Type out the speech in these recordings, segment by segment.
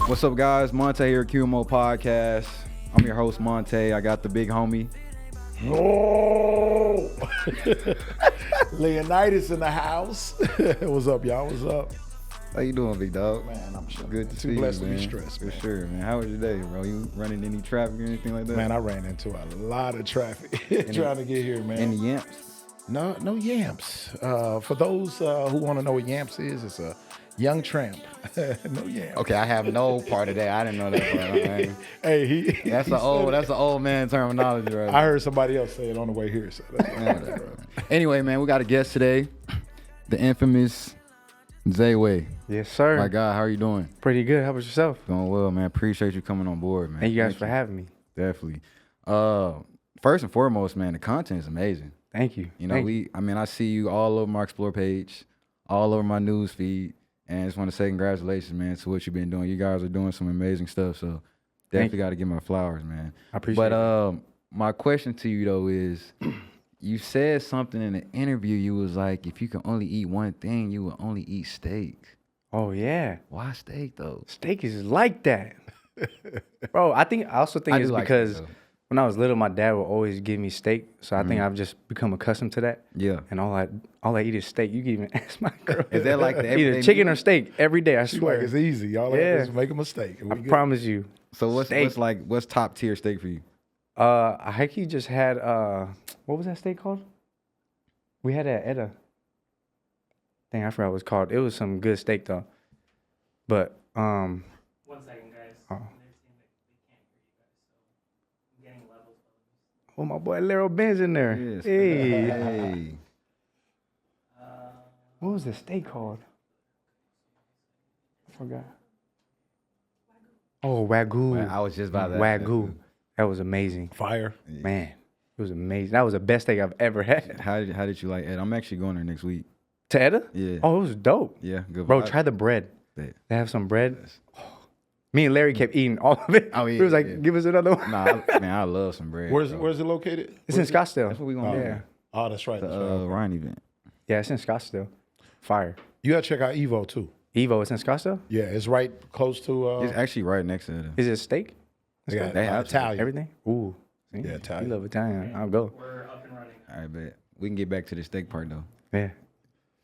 What's up, guys? Montae here, QMO Podcast. I'm your host, Montae. I got the big homie. Oh, Leonidas in the house. What's up, y'all? What's up? How you doing, big dog? Man, I'm sure. Good to see you, Too blessed to man. be stressed, For man. sure, man. How was your day, bro? You running any traffic or anything like that? Man, I ran into a lot of traffic trying to get here, man. Any yamps? No yamps. For those who want to know what yamps is, it's a young tramp. No yamps. Okay, I have no part of that. I didn't know that part. Man. Hey, That's he an old man terminology, right? I heard somebody else say it on the way here. So that's Man. Anyway, man, we got a guest today, the infamous Zaeway. Yes, sir. My God, how are you doing? Pretty good. How about yourself? Doing well, man. Appreciate you coming on board, man. Thank you guys for having me. Definitely. First and foremost, man, the content is amazing. Thank you. You know, I see you all over my Explore page, all over my news feed, and I just want to say congratulations, man, to what you've been doing. You guys are doing some amazing stuff, so definitely got to give my flowers, man. I appreciate it. But my question to you, though, is you said something in the interview. You was like, if you can only eat one thing, you would only eat steak. Oh, yeah. Why steak, though? Steak is like that. Bro, I also think I it's do like because steak, though. when I was little, my dad would always give me steak. So I think I've just become accustomed to that. Yeah. And all I eat is steak. You can even ask my girl. Is that like the Either everyday chicken meal? or steak every day, I She's swear. like, it's easy. Y'all Yeah. just make a mistake. and we I good. promise you. So Steak. what's top tier steak for you? I heck, he just had, what was that steak called? We had it at Etta. Dang, I forgot what it was called. It was some good steak, though. But, 1 second, guys. Oh. They're saying that they can't hear you guys, so I'm getting levels. oh, my boy Lero Ben's in there. Yes. Hey. Hey. What was the steak called? I forgot. Oh, Wagyu. Man, I was just about that. Wagyu. That was amazing. Fire. Man, it was amazing. That was the best steak I've ever had. How did you like it? I'm actually going there next week. To Etta? Yeah. Oh, it was dope. Yeah, good. Bro, vibe. try the bread. Bet. They have some bread. Me and Larry kept eating all of it. Oh, yeah, He was like, yeah. give us another one. Nah, man, I love some bread. Where's bro. it located? It's in Scottsdale. That's what we gonna do. Yeah. Oh, that's right. The That's right. Ryan event. Yeah, it's in Scottsdale. Fire. You gotta check out Evo too. Evo, it's in Scottsdale? Yeah, it's right close to. It's actually right next to it. Is it steak? they got they have Italian. Everything? Ooh. See? Yeah, Italian. You love Italian. I'll go. We're up and running. All right, bet. We can get back to the steak part though. Yeah.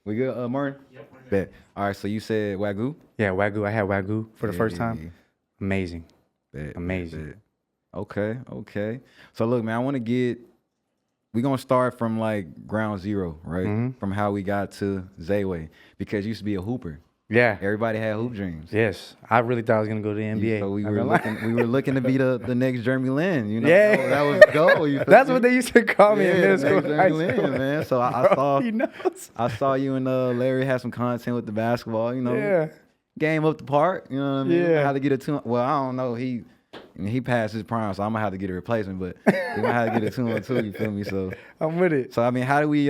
We good, Martin? Yep, we're good. Bet. All right, so you said Wagyu? Yeah, Wagyu. I had Wagyu for the first Yeah. time. Amazing. Bet, Amazing. bet. Okay. So look, man, we're gonna start from like ground zero, right? Mhm. From how we got to Zaeway. Because you used to be a hooper. Yeah. Everybody had hoop dreams. Yes. I really thought I was going to go to the NBA. So we Not were gonna lie. looking to be the next Jeremy Lin, you know. Yeah. That was the goal. You feel That's me? what they used to call me in Yeah, middle the school. next high Jeremy school. Lin, man. So I saw He knows. I saw you and Larry had some content with the basketball, you know. Yeah. Game up the park, you know what I mean? Yeah. How to get a two. Well, I don't know. He passed his prime, so I'm gonna have to get a replacement. But he might have to get a 2-on-2. You feel me? So I'm with it. I mean, how do we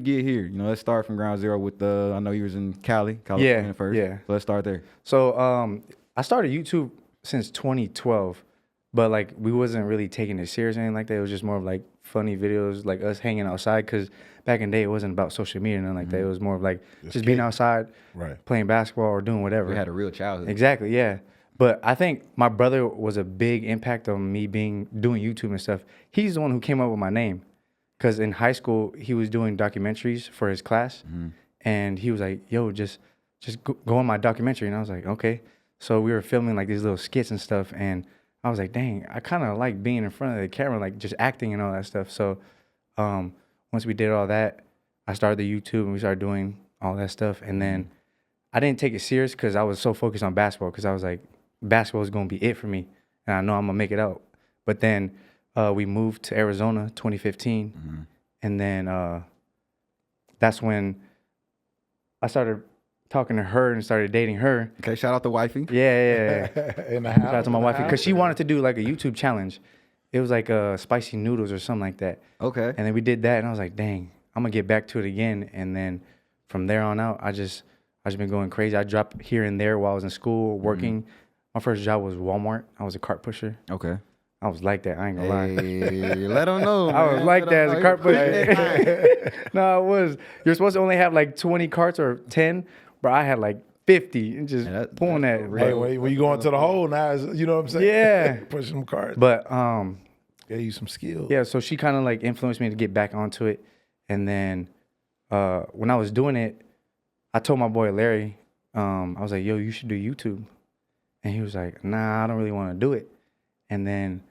get here? You know, let's start from ground zero with I know you was in California Yeah, first. yeah. So let's start there. So I started YouTube since 2012, but like we wasn't really taking it serious or anything like that. It was just more of like funny videos, like us hanging outside. Cause back in the day, it wasn't about social media and nothing like that. It was more of like just being outside, Right. playing basketball or doing whatever. We had a real childhood. Exactly, yeah. But I think my brother was a big impact on me doing YouTube and stuff. He's the one who came up with my name. Because in high school, he was doing documentaries for his class. And he was like, yo, just go on my documentary. And I was like, okay. So we were filming like these little skits and stuff. And I was like, dang, I kind of like being in front of the camera, like just acting and all that stuff. So once we did all that, I started the YouTube and we started doing all that stuff. And then I didn't take it serious because I was so focused on basketball because I was like, basketball is going to be it for me. And I know I'm going to make it out. But then we moved to Arizona 2015. And then that's when I started talking to her and started dating her. Okay, shout out to wifey. Yeah. In the house. Shout out to my in the wife house. because she wanted to do like a YouTube challenge. It was like spicy noodles or something like that. Okay. And then we did that and I was like, dang, I'm going to get back to it again. And then from there on out, I just been going crazy. I dropped here and there while I was in school working. My first job was Walmart. I was a cart pusher. Okay. I was like that. I ain't gonna lie. Hey, let them know. I was man. like Let that 'em as a know. cart You putting that pusher. No, I was. You're supposed to only have like 20 carts or 10, but I had like 50 and just Yeah, pulling that's that. for Hey, real. when you going to the hole now, you know what I'm saying? Yeah. Pushing them cards. But Gave you some skills. yeah, so she kind of like influenced me to get back onto it. And then when I was doing it, I told my boy Larry, I was like, yo, you should do YouTube. And he was like, nah, I don't really want to do it. And then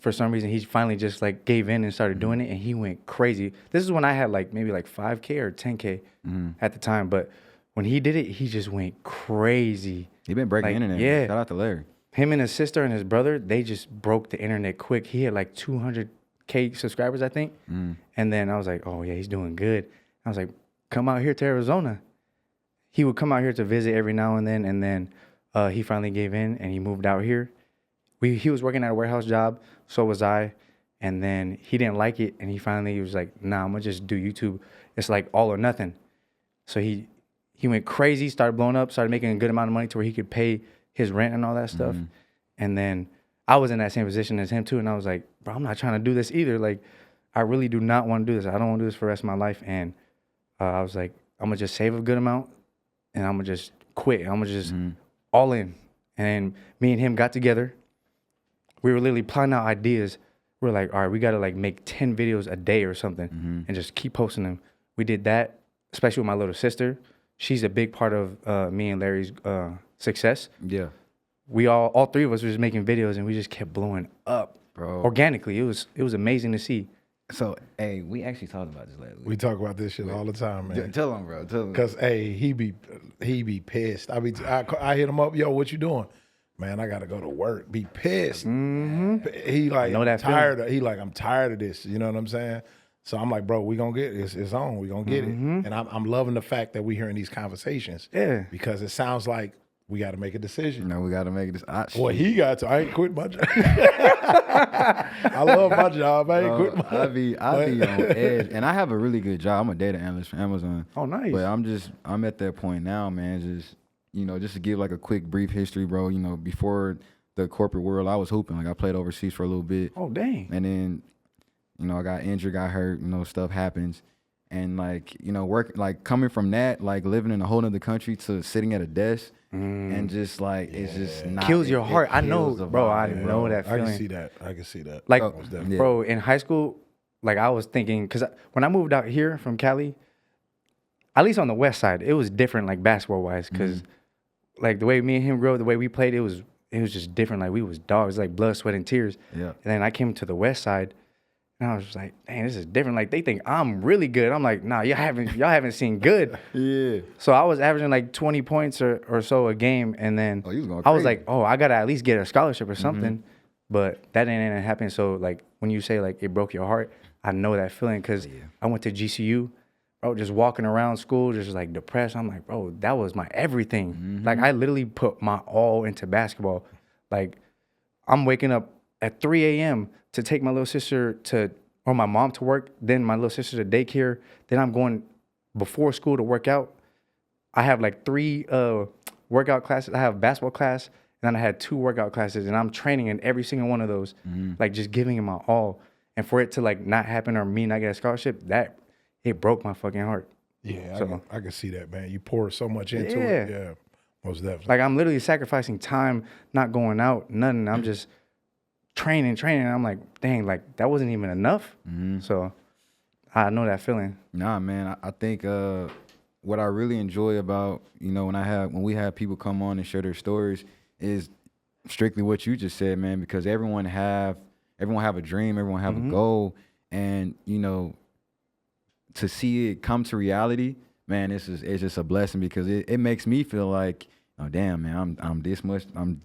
for some reason, he finally just like gave in and started doing it, and he went crazy. This is when I had like maybe like 5K or 10K at the time. But when he did it, he just went crazy. He been breaking Like, the internet. yeah. Shout out to Larry. Him and his sister and his brother, they just broke the internet quick. He had like 200K subscribers, I think. And then I was like, oh yeah, he's doing good. I was like, come out here to Arizona. He would come out here to visit every now and then he finally gave in and he moved out here. He was working at a warehouse job, so was I. And then he didn't like it, and he was like, nah, I'm gonna just do YouTube. It's like all or nothing. So he went crazy, started blowing up, started making a good amount of money to where he could pay his rent and all that stuff. And then I was in that same position as him too, and I was like, bro, I'm not trying to do this either. Like, I really do not want to do this. I don't want to do this for the rest of my life. And I was like, I'm gonna just save a good amount, and I'm gonna just quit. I'm gonna just all in. And me and him got together. We were literally plotting out ideas. We're like, all right, we got to like make 10 videos a day or something and just keep posting them. We did that, especially with my little sister. She's a big part of me and Larry's success. Yeah. We all three of us were just making videos, and we just kept blowing up, Bro. organically. It was amazing to see. So, hey, we actually talked about this lately. We talk about this shit all the time, man. Tell him, bro. Tell him. Cause hey, he be pissed. I hit him up, yo, what you doing? Man, I gotta go to work. Be pissed. He like know that tired. I'm tired of this. You know what I'm saying? So I'm like, bro, we gonna get it. It's on. We gonna get it. And I'm loving the fact that we hearing these conversations. Yeah. Because it sounds like we got to make a decision. No, we got to make this. Boy, he got to. I ain't quit my job. I love my job. I ainit quit my. I be on edge, and I have a really good job. I'm a data analyst for Amazon. Oh, nice. But I'm at that point now, man. Just to give like a quick brief history, bro. You know, before the corporate world, I was hooping. Like I played overseas for a little bit. Oh, dang. And then, I got injured, got hurt. Stuff happens. And coming from that, like living in a whole nother country to sitting at a desk and just like, it's just not. Kills your heart. I know, kills the bro. vibe, I man. know that I feeling. can see that. Like, Most definitely. bro, in high school, like I was thinking, because when I moved out here from Cali, at least on the west side, it was different, like basketball wise, because like the way me and him grew up, the way we played, it was just different. Like we was dogs, like blood, sweat, and tears. Yeah. And then I came to the west side, and I was just like, dang, this is different. Like they think I'm really good. I'm like, nah, y'all haven't seen good. Yeah. So I was averaging like 20 points or so a game, and then Oh, you was going I was crazy. like, oh, I gotta at least get a scholarship or something. But that didn't happen. So like when you say like it broke your heart, I know that feeling because I went to GCU, bro, just walking around school, just like depressed. I'm like, bro, that was my everything. Like I literally put my all into basketball. Like I'm waking up at 3 a.m. to take my little sister or my mom to work, then my little sister to daycare. Then I'm going before school to work out. I have like 3 workout classes. I have basketball class, and then I had 2 workout classes, and I'm training in every single one of those, like just giving it my all. And for it to like not happen or me not get a scholarship, it broke my fucking heart. Yeah, So- I can see that, man. You pour so much into it. Yeah, most definitely. Like I'm literally sacrificing time, not going out, nothing. I'm just training. And I'm like, dang, like that wasn't even enough. So I know that feeling. Nah, man. I think what I really enjoy about when we have people come on and share their stories is strictly what you just said, man. Because everyone have a dream, everyone have a goal, and to see it come to reality, man, it's just a blessing because it makes me feel like, oh damn, man, I'm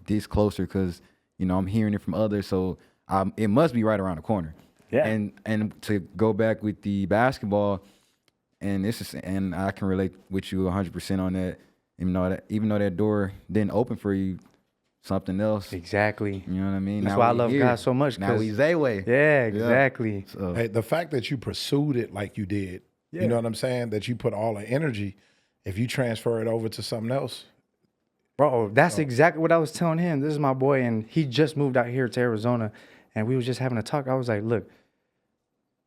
this closer because I'm hearing it from others, so it must be right around the corner. Yeah. And to go back with the basketball, and I can relate with you 100% on that. Even though that door didn't open for you, something else. Exactly. You know what I mean? That's Now why I we love here. God so much. Now we Zaeway. Yeah, exactly. So, Hey, the fact that you pursued it like you did, you know what I'm saying? That you put all the energy, if you transfer it over to something else. Bro, that's exactly what I was telling him. This is my boy, and he just moved out here to Arizona, and we was just having a talk. I was like, look,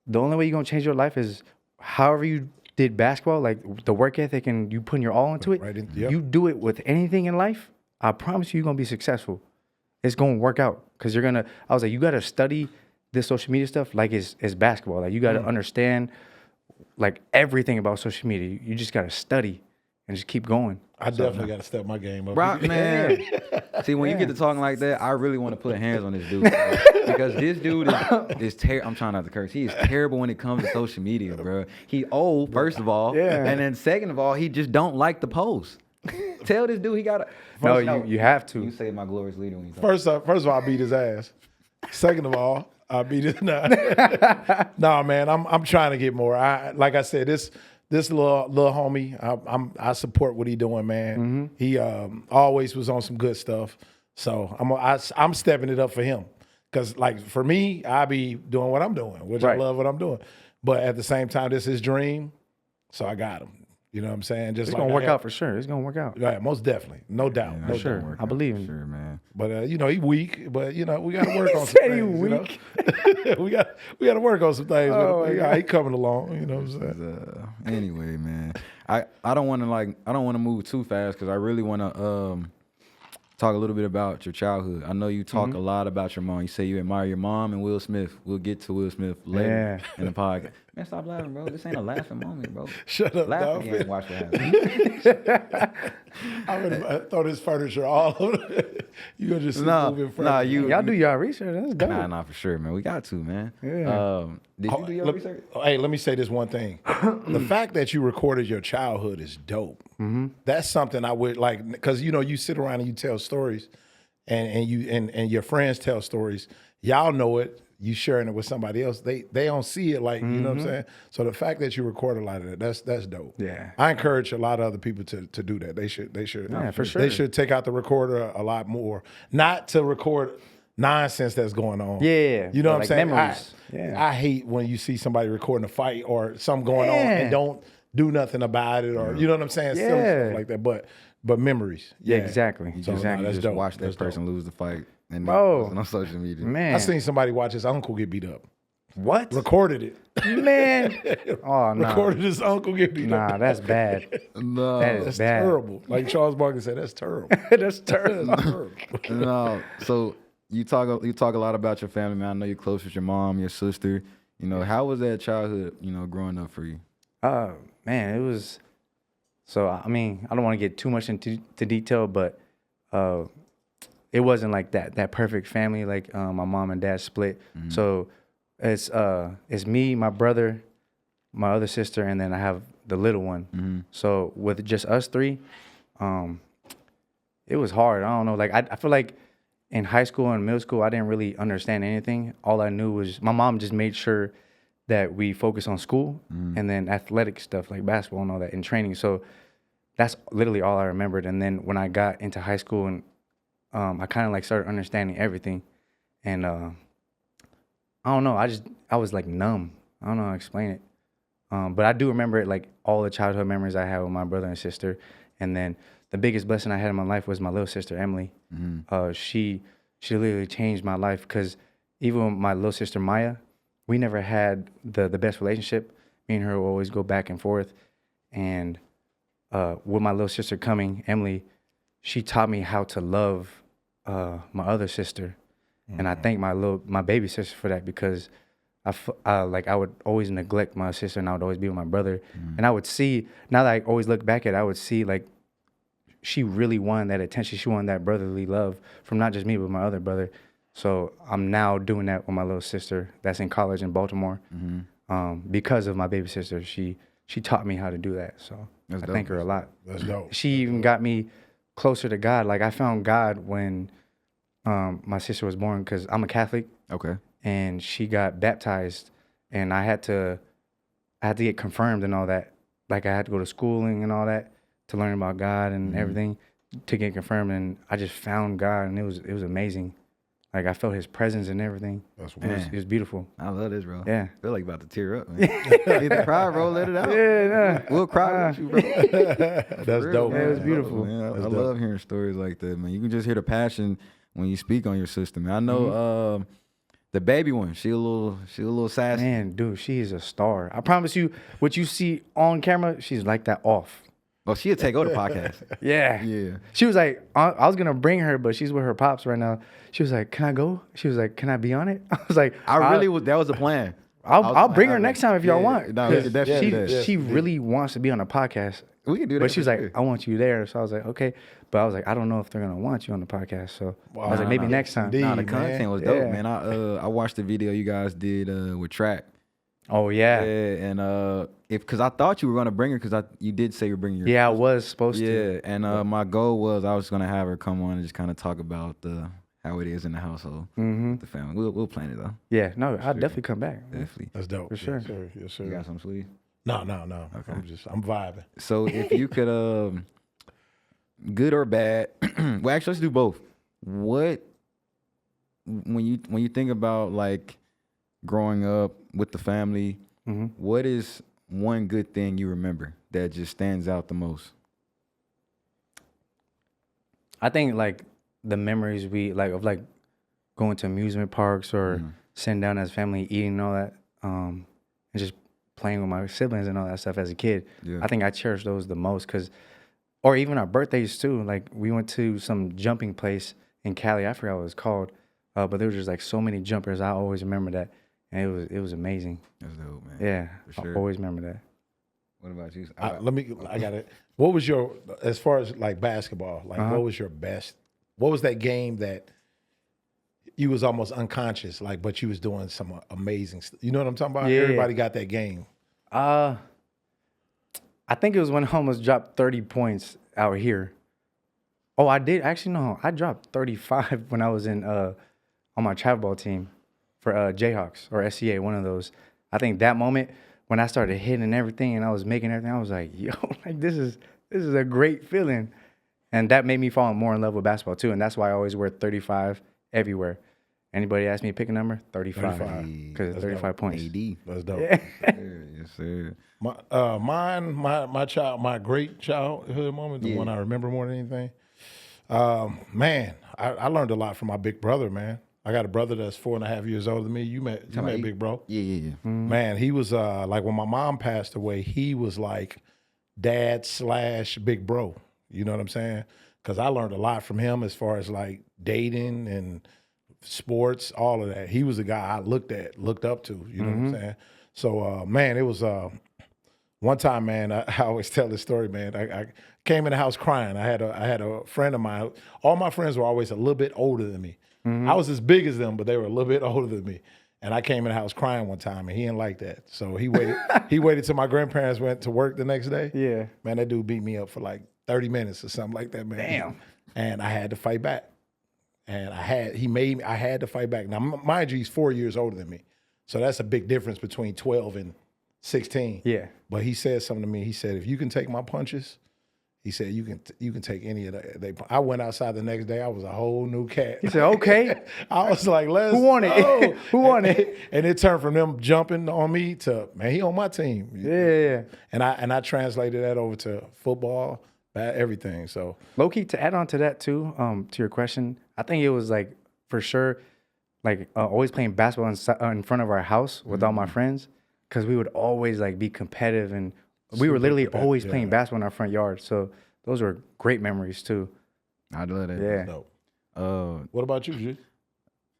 the only way you're going to change your life is however you did basketball, like the work ethic and you putting your all into it, Right in- yep. you do it with anything in life, I promise you're going to be successful. It's going to work out because I was like, you got to study this social media stuff like it's basketball. Like you got to understand like everything about social media. You just got to study and just keep going. I definitely got to step my game up. Bro, man. See, when you get to talking like that, I really want to put hands on this dude. Bro. Because this dude is terrible. I'm trying not to curse. He is terrible when it comes to social media, bro. He old, first of all. Yeah. And then second of all, he just don't like the post. Tell this dude he got to. No, you have to. You say my glorious leader when you talk. First of all, I beat his ass. Second of all, I beat his nah. Nah, man, I'm trying to get more. Like I said, this little homie, I support what he doing, man. He always was on some good stuff. So I'm stepping it up for him. Cause like for me, I be doing what I'm doing, which I love what I'm doing. But at the same time, this is his dream. So I got him. You know what I'm saying? Just It's like going to work out for sure. It's going to work out. Right, most definitely. No doubt. Yeah, no sure. doubt. I believe in you. Sure, man. But you know, he weak, but you know, we gotta work on some Said he things. weak. You know? we gotta work on some things. Oh, But, my he coming along, you know what I'm saying? Anyway, man, I don't want to move too fast because I really want to talk a little bit about your childhood. I know you talk a lot about your mom. You say you admire your mom and Will Smith. We'll get to Will Smith later in the podcast. Man, stop laughing, bro. This ain't a laughing moment, bro. Shut up, Laugh dog. again and watch what happens. I throw this furniture all over. You gonna just move in front? Y'all do y'all research. That's dope. Nah, for sure, man. We got to, man. Yeah. Did you do your research? Hey, let me say this one thing. The fact that you recorded your childhood is dope. That's something I would like, because you know, you sit around and you tell stories, and your friends tell stories. Y'all know it. You sharing it with somebody else. They don't see it like, you know what I'm saying? So the fact that you record a lot of that, that's dope. Yeah. I encourage a lot of other people to do that. They should. Yeah, for sure. They should take out the recorder a lot more. Not to record nonsense that's going on. Yeah, You know or what I'm like saying? memories. Yeah. I hate when you see somebody recording a fight or something going on and don't do nothing about it, or you know what I'm saying? Silly Yeah. stuff like that. But memories. Yeah, exactly. So exactly. that's just dope. watch that That's person lose the fight and Bro. on social media. Man. I seen somebody watch his uncle get beat up. What? Recorded it. Man. Oh, no. Recorded his uncle get beat up. Nah, that's bad. No, That is That's bad. terrible. Like Charles Barkley said, that's terrible. That's terrible. That's terrible. no. So you talk a lot about your family, man. I know you're close with your mom, your sister. You know, how was that childhood? You know, growing up for you. Man, it was. So I mean, I don't want to get too much into detail, but it wasn't like that perfect family. Like my mom and dad split, so it's me, my brother, my other sister, and then I have the little one. So with just us three, it was hard. I don't know. Like I feel like in high school and middle school, I didn't really understand anything. All I knew was my mom just made sure that we focus on school and then athletic stuff like basketball and all that and training. So that's literally all I remembered. And then when I got into high school and I kind of like started understanding everything, and I don't know, I was like numb. I don't know how to explain it. But I do remember it, like all the childhood memories I had with my brother and sister. And then the biggest blessing I had in my life was my little sister, Emily. She literally changed my life, because even with my little sister, Maya, we never had the best relationship. Me and her would always go back and forth. And with my little sister coming, Emily, she taught me how to love my other sister. And I thank my baby sister for that, because I would always neglect my sister and I would always be with my brother. And I would see, now that I always look back at it, I would see like she really wanted that attention. She wanted that brotherly love from not just me, but my other brother. So I'm now doing that with my little sister that's in college in Baltimore. Because of my baby sister, she taught me how to do that. So That's I dope. thank her a lot. That's dope. She even got me closer to God. Like I found God when my sister was born, because I'm a Catholic. Okay. And she got baptized, and I had to get confirmed and all that. Like I had to go to schooling and all that to learn about God and everything to get confirmed. And I just found God, and it was amazing. Like I felt His presence and everything. That's It was beautiful. I love this, bro. Yeah. I feel like about to tear up, man. Either cry, bro. Let it out. Yeah, We'll cry with you, bro. That's For real, dope. Yeah, it was man. beautiful. Man, I That's love dope. hearing stories like that, man. You can just hear the passion when you speak on your sister, man. I know The baby one, she a little sassy. Man, dude, she is a star. I promise you, what you see on camera, she's like that off. Oh, she'll take over the podcast. Yeah. Yeah. She was like, I was gonna bring her, but she's with her pops right now. She was like, "Can I go?" She was like, "Can I be on it?" I was like, That was the plan. I'll bring her next time if y'all Yeah, want. no, we could 'Cause definitely do that. she really wants to be on a podcast. We can do that. But she was for like, sure. I want you there. So I was like, okay. But I was like, I don't know if they're gonna want you on the podcast. So I was like, maybe next time. Indeed. Nah, the man. content was dope, Yeah. man. I watched the video you guys did with Track. Oh yeah. Yeah, and because I thought you were gonna bring her because you did say you were bringing your Yeah, I was supposed to. yeah, and my goal was I was gonna have her come on and just kind of talk about how it is in the household, the family. We'll plan it though, Yeah, no, I'll definitely come back. definitely. That's dope. For sure. Yes, sir. Yes, sir. You got some sweet. No. Okay. I'm vibing. So if you could, good or bad, well, actually, let's do both. What when you think about like growing up with the family, what is one good thing you remember that just stands out the most? I think like the memories we like of like going to amusement parks or sitting down as family eating and all that, and just playing with my siblings and all that stuff as a kid. Yeah. I think I cherish those the most or even our birthdays too. Like we went to some jumping place in Cali. I forgot what it was called, but there was just like so many jumpers. I always remember that, and it was amazing. That's dope, man. Yeah, For sure. I always remember that. What about you? I got it. What was your, as far as like basketball, like what was your best, what was that game that you was almost unconscious, like, but you was doing some amazing stuff? You know what I'm talking about? Yeah. Everybody got that game. I think it was when I almost dropped 30 points out here. Oh, I did actually no. I dropped 35 when I was in on my travel ball team for Jayhawks or SCA, one of those. I think that moment when I started hitting everything and I was making everything, I was like, yo, like this is a great feeling. And that made me fall more in love with basketball too. And that's why I always wear 35 everywhere. Anybody ask me to pick a number? 35. 35. Because 35 points. AD. That's dope. Yeah. Yes, sir. My great childhood moment, the one I remember more than anything. Man, I learned a lot from my big brother, man. I got a brother that's 4.5 years older than me. You met Big Bro. Yeah. Man, he was like when my mom passed away, he was like dad / big bro. You know what I'm saying? Because I learned a lot from him as far as like dating and sports, all of that. He was the guy I looked up to. You know what I'm saying? So, man, it was one time, man. I always tell this story, man. I came in the house crying. I had a friend of mine. All my friends were always a little bit older than me. I was as big as them, but they were a little bit older than me. And I came in the house crying one time, and he didn't like that. So he waited. He waited till my grandparents went to work the next day. Yeah. Man, that dude beat me up for like 30 minutes or something like that, man. Damn. And I had to fight back. And I had to fight back. Now, mind you, he's 4 years older than me. So that's a big difference between 12 and 16. Yeah. But he said something to me. He said, if you can take my punches, he said, you can take any of that. I went outside the next day. I was a whole new cat. He said, okay. I was like, let's Who won it? go. Who won it? And it turned from them jumping on me to, man, he on my team. Yeah. And I translated that over to football, everything. So Low-key, to add on to that too, to your question, I think it was like, for sure, like always playing basketball in front of our house with all my friends, because we would always like be competitive, and we were literally always playing basketball in our front yard. So those were great memories too. I love that. Yeah. dope. What about you, G?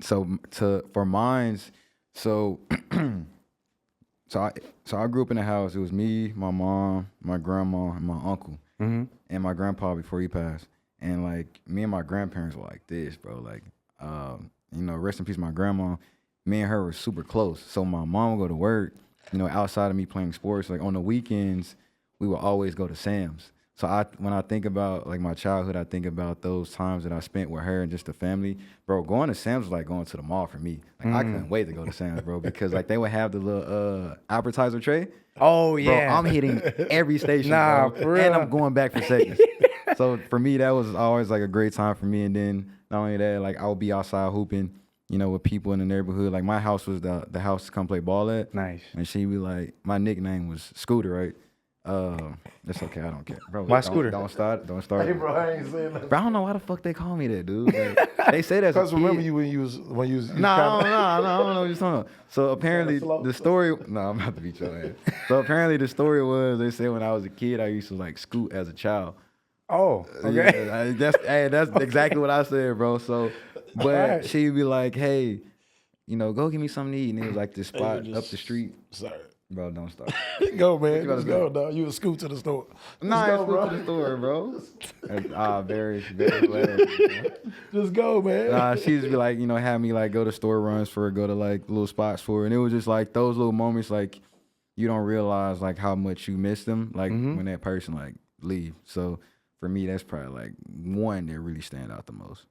So for mine's, so I grew up in a house. It was me, my mom, my grandma, and my uncle, and my grandpa before he passed. And like me and my grandparents were like this, bro. Like, rest in peace, my grandma. Me and her were super close. So my mom would go to work. Outside of me playing sports, like on the weekends, we would always go to Sam's. So when I think about like my childhood, I think about those times that I spent with her and just the family. Bro, going to Sam's was like going to the mall for me. Like I couldn't wait to go to Sam's, bro, because like they would have the little appetizer tray. Oh Bro, yeah. I'm hitting every station, Nah, bro, for and real. I'm going back for seconds. So for me, that was always like a great time for me. And then not only that, like I would be outside hooping, with people in the neighborhood. Like my house was the house to come play ball at. Nice. And she be like, my nickname was Scooter, right? It's okay. I don't care, bro. My don't, scooter. Don't start. Don't start. Hey, bro, I ain't saying nothing. Bro, I don't know why the fuck they call me that, dude. Like, they say that's. Because remember you when you was No, I don't know what you're talking about. So apparently slow? the story. No, I'm about to beat your ass. So apparently the story was they said when I was a kid I used to like scoot as a child. Oh, okay. Yeah, that's exactly what I said, bro. So, but Alright. she'd be like, hey, go get me something to eat, and it was like this spot just- up the street. Sorry. Bro, don't start. Go, man. gotta Let's do? go, dog. You would scoot to the store. Nah, Let's it's go, go to the store, bro. Very, very glad. Just go, man. Nah, she just be like, have me like go to store runs for her, go to like little spots for her. And it was just like those little moments like you don't realize like how much you miss them, like when that person like leave. So for me, that's probably like one that really stand out the most.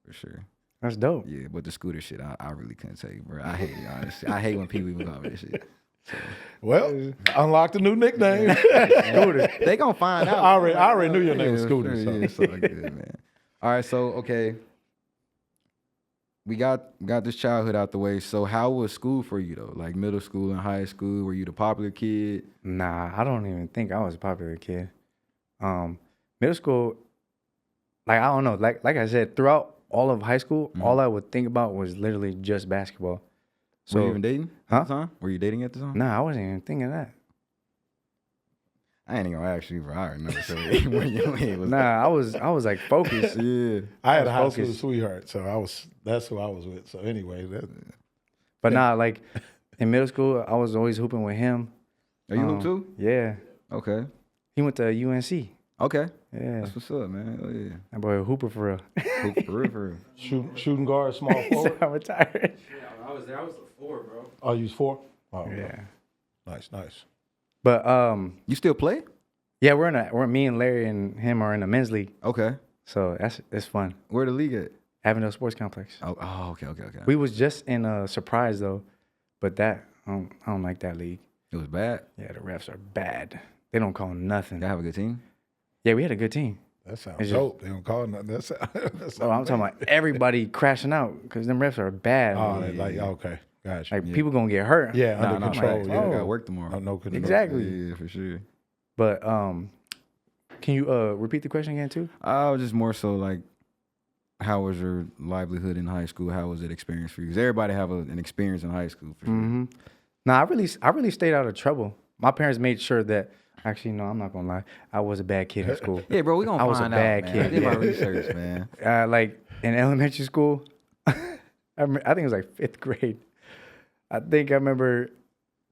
For sure. That's dope. Yeah, but the scooter shit, I really couldn't tell you, bro. I hate it, honestly. I hate when people even call me that shit. So, Well, unlocked a new nickname. Scooter. they gonna find out. I already knew your name was Yeah, Scooter. sure, So. yeah, it's all good, man. All right, so okay, we got this childhood out the way. So how was school for you though? Like middle school and high school? Were you the popular kid? Nah, I don't even think I was a popular kid. Middle school, like I don't know, like I said, throughout all of high school, all I would think about was literally just basketball. So, Were you even dating Huh? at the time? Were you dating at the time? nah, I wasn't even thinking that. I ain't even gonna ask you, bro. I already know. So when you was Nah, I was like focused. yeah. I had a high focused. school sweetheart, so that's who I was with. So anyway, But nah, like in middle school, I was always hooping with him. Are you hoop too? Yeah. Okay. He went to UNC. Okay. Yeah. That's what's up, man. Oh yeah. That boy a hooper for real. Hoop for real, for real. shooting guard, small So forward. I'm retired. Yeah, I was there. I was the 4, bro. Oh, you was 4? Oh, okay. Yeah. Nice. But You still play? yeah, we're me and Larry and him are in a men's league. Okay. So it's fun. Where the league at? Avondale Sports Complex. Oh, okay. We was just in a Surprise though, but that I don't like that league. It was bad. Yeah, the refs are bad. They don't call nothing. Y'all have a good team? Yeah, we had a good team. That sounds It's just- dope. They don't call it nothing. That's Oh, I'm talking about everybody crashing out because them refs are bad. Oh, like okay, gotcha. Like people gonna get hurt. Yeah, under control. Facts, Yeah, man. I Oh. gotta work tomorrow. no control. Exactly. Yeah, for sure. But can you repeat the question again too? I was just more so like, how was your livelihood in high school? How was it experience for you? Because everybody have an experience in high school for sure. Mm-hmm. No, I really stayed out of trouble. My parents made sure that. Actually, no, I'm not gonna lie. I was a bad kid in school. Yeah, bro, we gonna I was a find bad out, man. kid, I did my yeah. research, man. Like in elementary school, I think it was like 5th grade. I think I remember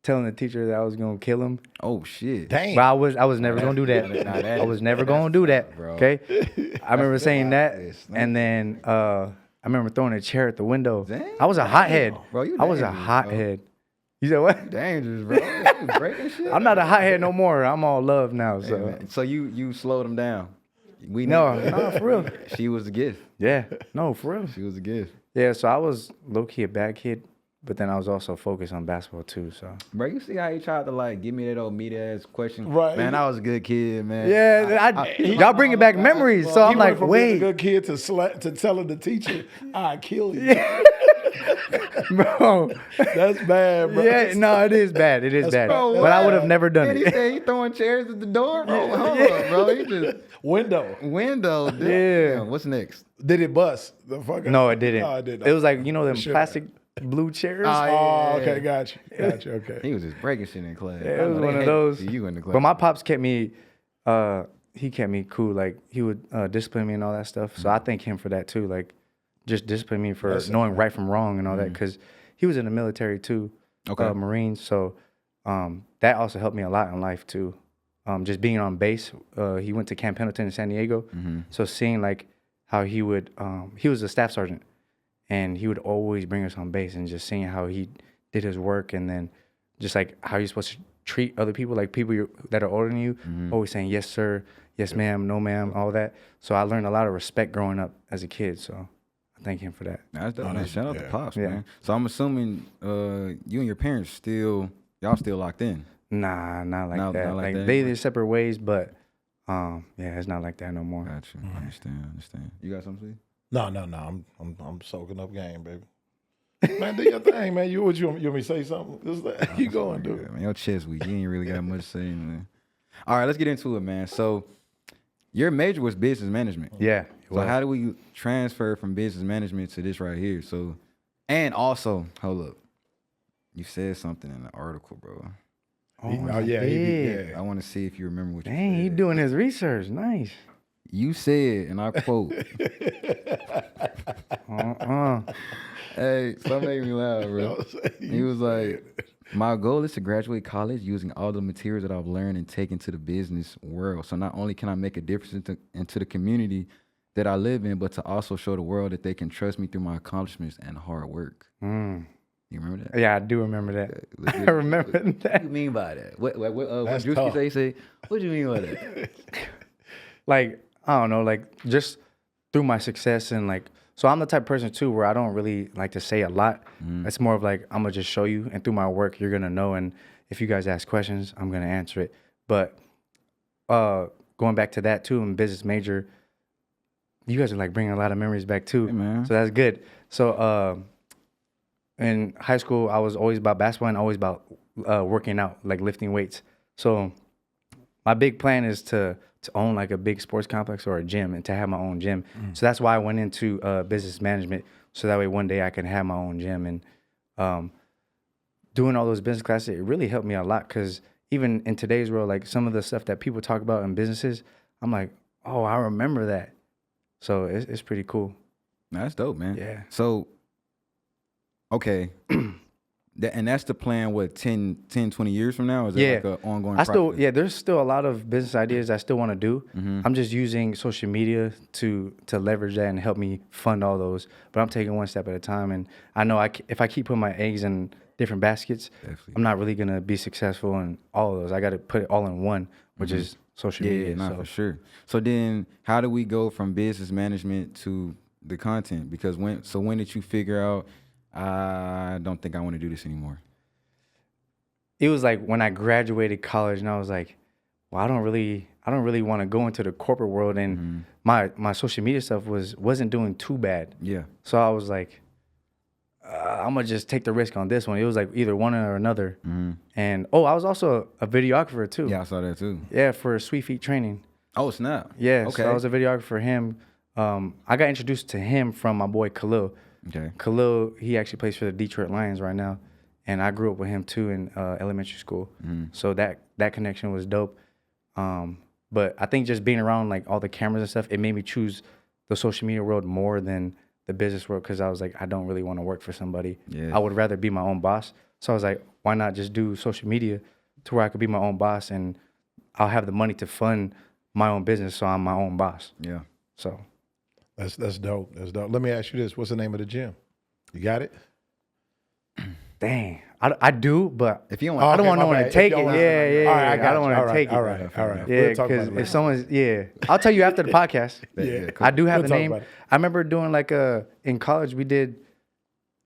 telling the teacher that I was gonna kill him. Oh shit. Dang. But I was never gonna do that. Nah, that I was is- never gonna do that. bro. Okay. I remember saying that, Yes, and then I remember throwing a chair at the window. Damn. I was a hothead. Bro, you I was a dangerous, bro. hothead. You said what? Dangerous, bro. You breaking shit. I'm not a hothead no more. I'm all love now. Hey, So man. So you slowed him down. We no, know. for real. She was the gift. Yeah, no, for real. She was the gift. Yeah, so I was low key a bad kid, but then I was also focused on basketball too. So Bro, you see how he tried to like give me that old meaty ass question? Right. Man, I was a good kid, man. yeah, y'all bringing back memories. So He I'm went like, from being a wait, good kid to telling the teacher, "I kill you." bro. That's bad, bro. Yeah, no, it is bad. It is bad. Bro, But I would have never done And he it. said he throwing chairs at the door? Bro, hold up, bro. He just Window. dude. Yeah. What's next? Did it bust? The fuck? No, it didn't. Oh, it did. It was like, you know, them Sure. plastic blue chairs. Oh, Oh, yeah. okay, gotcha. Okay. He was just breaking shit in class. Yeah, it was They one of hate those. to see you in the class. But my pops kept me, he kept me cool. Like he would discipline me and all that stuff. So I thank him for that too. Like just discipline me for That's knowing right from wrong and all that. Because he was in the military too, Okay. Marines. So that also helped me a lot in life too. Just being on base. He went to Camp Pendleton in San Diego. So seeing like how he would, he was a staff sergeant, and he would always bring us on base, and just seeing how he did his work, and then just like how you're supposed to treat other people, like people that are older than you, always saying yes sir, yes ma'am, no ma'am, all that. So I learned a lot of respect growing up as a kid. So I thank him for that. That's dope, man. that's- Shout out to yeah. Pops, Yeah. man. So I'm assuming you and your parents y'all still locked in. Nah, not like Not that. like Like that they anymore? did separate ways, but yeah, it's not like that no more. Gotcha. Understand. You got something to say? No. I'm soaking up game, baby. Man, do your thing, man. You want me to say something? Just keep going, dude. Yeah, man, your chest weak. You ain't really got much to say, man. All right, let's get into it, man. So your major was business management. Yeah. So how do we transfer from business management to this right here? So, and also, hold up, you said something in the article, bro. Oh yeah, yeah. I want to see if you remember what you Dang, said. he doing his research. Nice. You said, and I quote, "Hey, stop making me laugh, bro." He was like, "My goal is to graduate college using all the materials that I've learned and take into the business world. So not only can I make a difference into the community that I live in, but to also show the world that they can trust me through my accomplishments and hard work." You remember that? Yeah, I do remember that. I remember What do that. you mean by that? What That's Drewski tough. say? What do you mean by that? Like, I don't know, like just through my success and like, so I'm the type of person too where I don't really like to say a lot. It's more of like, I'm gonna just show you, and through my work, you're gonna know. And if you guys ask questions, I'm gonna answer it. But going back to that too, in business major, you guys are like bringing a lot of memories back too. Hey, man. So that's good. So in high school, I was always about basketball and always about working out, like lifting weights. So my big plan is to own like a big sports complex or a gym and to have my own gym. So that's why I went into business management. So that way one day I can have my own gym. And doing all those business classes, it really helped me a lot, because even in today's world, like some of the stuff that people talk about in businesses, I'm like, oh, I remember that. So it's pretty cool. That's dope, man. Yeah. So, okay. And that's the plan, what, 10, 20 years from now? Is it Yeah. like an ongoing process? There's still a lot of business ideas I still want to do. I'm just using social media to leverage that and help me fund all those. But I'm taking one step at a time. And I know if I keep putting my eggs in different baskets, Definitely. I'm not really going to be successful in all of those. I got to put it all in one, which is social media. Yeah, for sure. So then how do we go from business management to the content? Because when did you figure out, I don't think I want to do this anymore? It was like when I graduated college, and I was like, well, I don't really want to go into the corporate world, and my social media stuff wasn't doing too bad. Yeah. So I was like, I'm gonna just take the risk on this one. It was like either one or another. And I was also a videographer too. Yeah, I saw that too. Yeah, for Sweet Feet Training. Oh, snap. Yeah, Okay. so I was a videographer for him. I got introduced to him from my boy Khalil. Okay. Khalil, he actually plays for the Detroit Lions right now, and I grew up with him too in elementary school. So that connection was dope. But I think just being around like all the cameras and stuff, it made me choose the social media world more than the business world, because I was like, I don't really want to work for somebody. Yeah. I would rather be my own boss. So I was like, why not just do social media to where I could be my own boss, and I'll have the money to fund my own business, so I'm my own boss. Yeah. So That's dope. That's dope. Let me ask you this: what's the name of the gym? You got it? dang, I do, but If you don't, I don't Okay, want my no one to bad. take If it. you don't- Yeah. All right, I got don't you. want All to right, take all it. right, all right. Yeah, We'll talk because about it if later. someone's, I'll tell you after the podcast. Yeah. I do have We'll the talk name. about it. I remember doing like in college we did,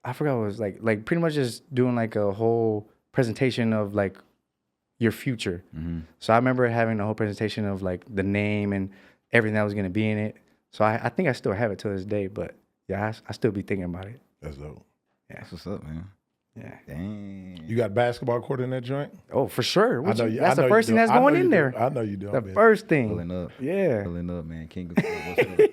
I forgot what it was like pretty much just doing like a whole presentation of like your future. So I remember having a whole presentation of like the name and everything that was gonna be in it. So I think I still have it to this day, but yeah, I still be thinking about it. That's dope. That's what's up, man. Yeah. Dang. You got basketball court in that joint? Oh, for sure. I know you. That's I know the you first thing do. that's I know going you in do. there. I know you do. The first thing. Pulling up. Yeah. Pulling up, man. King of what's up?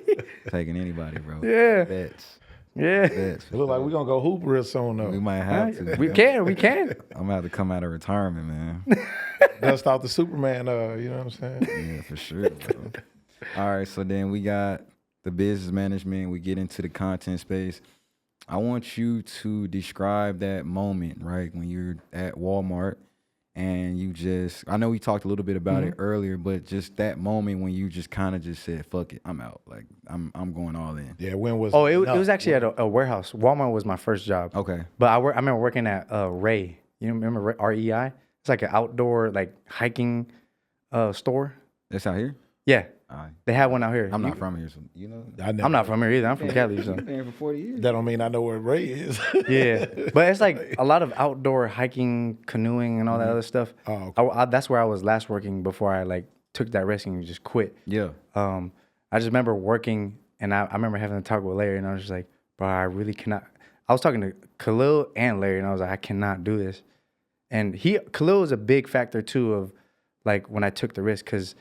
Taking anybody, bro. Yeah. Bets. Yeah. Bets. It look like we're gonna go hoop real soon though. We might have to. We can. I'm gonna have to come out of retirement, man. Dust off the Superman. You know what I'm saying? Yeah, for sure, bro. All right, so then we got the business management. We get into the content space. I want you to describe that moment, right, when you're at Walmart and you just, I know we talked a little bit about it earlier, but just that moment when you just kind of just said, fuck it, I'm out. Like, I'm going all in. Yeah. When was? Oh, it was actually at a warehouse. Walmart was my first job. Okay. But I remember working at Ray. You remember REI? It's like an outdoor like hiking store. That's out here? Yeah. All right. They have one out here. I'm not from here, so you know. I'm not from here either. I'm from Cali. So. You've been here for 40 years. That don't mean I know where Ray is. Yeah. But it's like a lot of outdoor hiking, canoeing, and all that other stuff. Oh, okay. That's where I was last working before I like took that risk and just quit. Yeah. I just remember working, and I remember having to talk with Larry, and I was just like, bro, I really cannot. I was talking to Khalil and Larry, and I was like, I cannot do this. And Khalil was a big factor too of like when I took the risk, because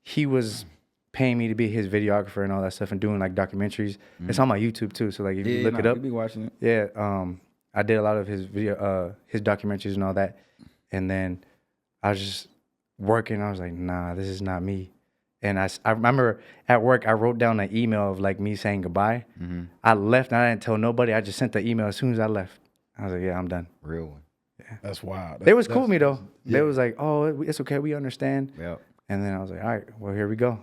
he was paying me to be his videographer and all that stuff and doing like documentaries. It's on my YouTube too. So like if you look it up, you be watching it. yeah, I did a lot of his his documentaries and all that. And then I was just working. I was like, nah, this is not me. And I remember at work, I wrote down an email of like me saying goodbye. I left and I didn't tell nobody. I just sent the email as soon as I left. I was like, yeah, I'm done. Real one. That's wild. They was cool with me though. They was like, oh, it's okay. We understand. Yep. And then I was like, all right, well, here we go.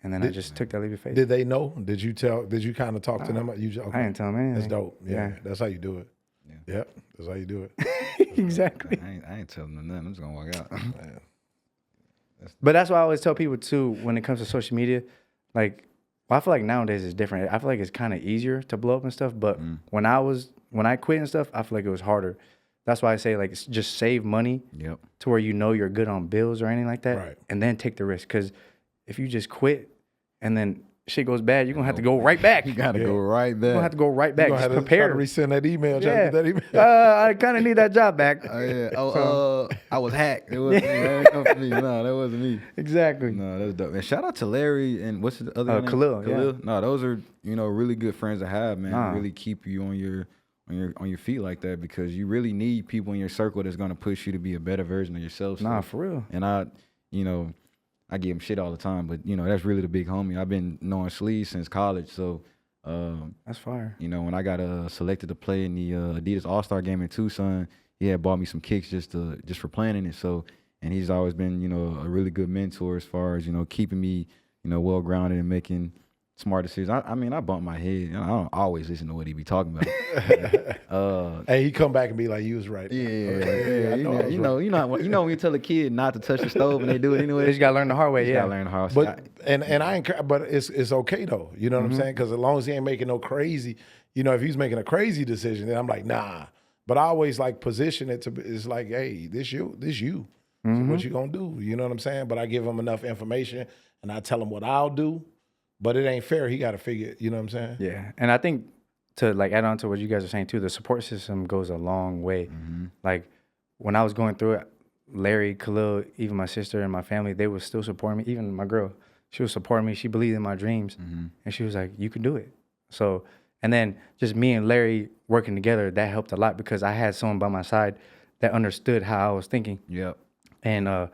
And then I just took that leap of faith. Did they know? Did you kind of talk to them? You just, okay. I didn't tell them anything. That's dope. Yeah, Yeah. that's how you do it. Yeah. Yep, that's how you do it. Exactly. I ain't telling them nothing. I'm just gonna walk out. But that's why I always tell people too, when it comes to social media, like, well, I feel like nowadays it's different. I feel like it's kind of easier to blow up and stuff. But when I quit and stuff, I feel like it was harder. That's why I say like just save money Yep. to where you know you're good on bills or anything like that, Right. and then take the risk. Because if you just quit and then shit goes bad, you're gonna have to go right back. You gotta go right You're there. gonna have to go right back. You Just gonna have to prepare. try to resend that email. Try to Yeah. get that email. I kind of need that job back. Oh, yeah. I was hacked. It wasn't me. That ain't come from me. No, that wasn't me. Exactly. No, that's dope. And shout out to Larry and what's the other name? Khalil, yeah. No, those are really good friends to have, man. Nah. Really keep you on your feet like that, because you really need people in your circle that's gonna push you to be a better version of yourself. Nah, So- for real. And I give him shit all the time, but that's really the big homie. I've been knowing Sleeve since college, so That's fire. when I got selected to play in the Adidas All-Star game in Tucson, he had bought me some kicks just for playing in it. So, and he's always been a really good mentor as far as keeping me well grounded and making smart decisions. I mean, I bump my head. I don't always listen to what he be talking about. Hey, he come back and be like, "You was right." Yeah, I know I was when you tell a kid not to touch the stove and they do it anyway. They just gotta learn the hard way. You Yeah. gotta learn the hard. But but it's okay though. You know what I'm saying? Because as long as he ain't making no crazy, if he's making a crazy decision, then I'm like, nah. But I always like position it to. It's like, hey, this you. So what you gonna do? You know what I'm saying? But I give him enough information and I tell him what I'll do. But it ain't fair. He got to figure it. You know what I'm saying? Yeah, and I think to like add on to what you guys are saying too, the support system goes a long way. Like when I was going through it, Larry, Khalil, even my sister and my family, they were still supporting me. Even my girl, she was supporting me. She believed in my dreams, and she was like, "You can do it." So, and then just me and Larry working together, that helped a lot because I had someone by my side that understood how I was thinking, Yep. and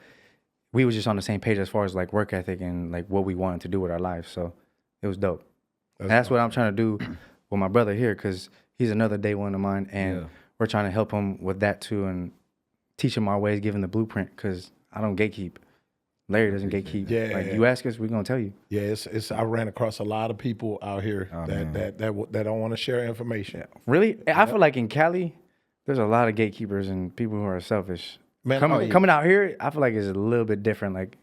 we were just on the same page as far as like work ethic and like what we wanted to do with our lives. So it was dope. And that's what I'm trying to do with my brother here, because he's another day one of mine, and we're trying to help him with that too and teach him our ways, give him the blueprint, because I don't gatekeep. Larry doesn't gatekeep. Yeah. Like you ask us, we're gonna tell you. Yeah, it's. I ran across a lot of people out here that don't want to share information. Really, I feel like in Cali, there's a lot of gatekeepers and people who are selfish. Man, Coming out here, I feel like it's a little bit different. Like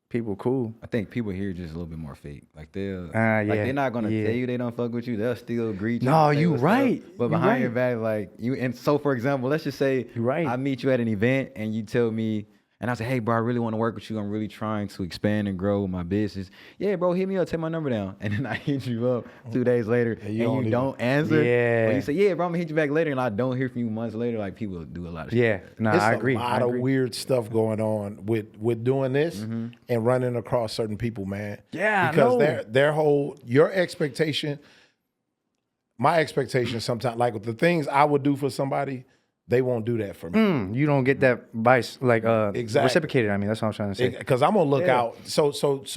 people cool. I think people here just a little bit more fake. Like yeah, they're not gonna yeah. tell you they don't fuck with you. They'll still greet you. No, say you what's right. up. But You behind your right. back, like you. And so, for example, let's just say You right. I meet you at an event and you tell me, and I say, hey, bro, I really want to work with you. I'm really trying to expand and grow my business. Yeah, bro, hit me up. Take my number down. And then I hit you up 2 days later and you don't answer. Yeah. Or you say, yeah, bro, I'm gonna hit you back later, and I don't hear from you months later. Like people do a lot of shit. Yeah, no, It's I agree. a lot of weird stuff going on with doing this and running across certain people, man. Yeah, I because know. their whole my expectation sometimes, like with the things I would do for somebody, they won't do that for me. You don't get that vice Exactly. reciprocated. I mean, that's what I'm trying to say. Because I'm gonna look out. So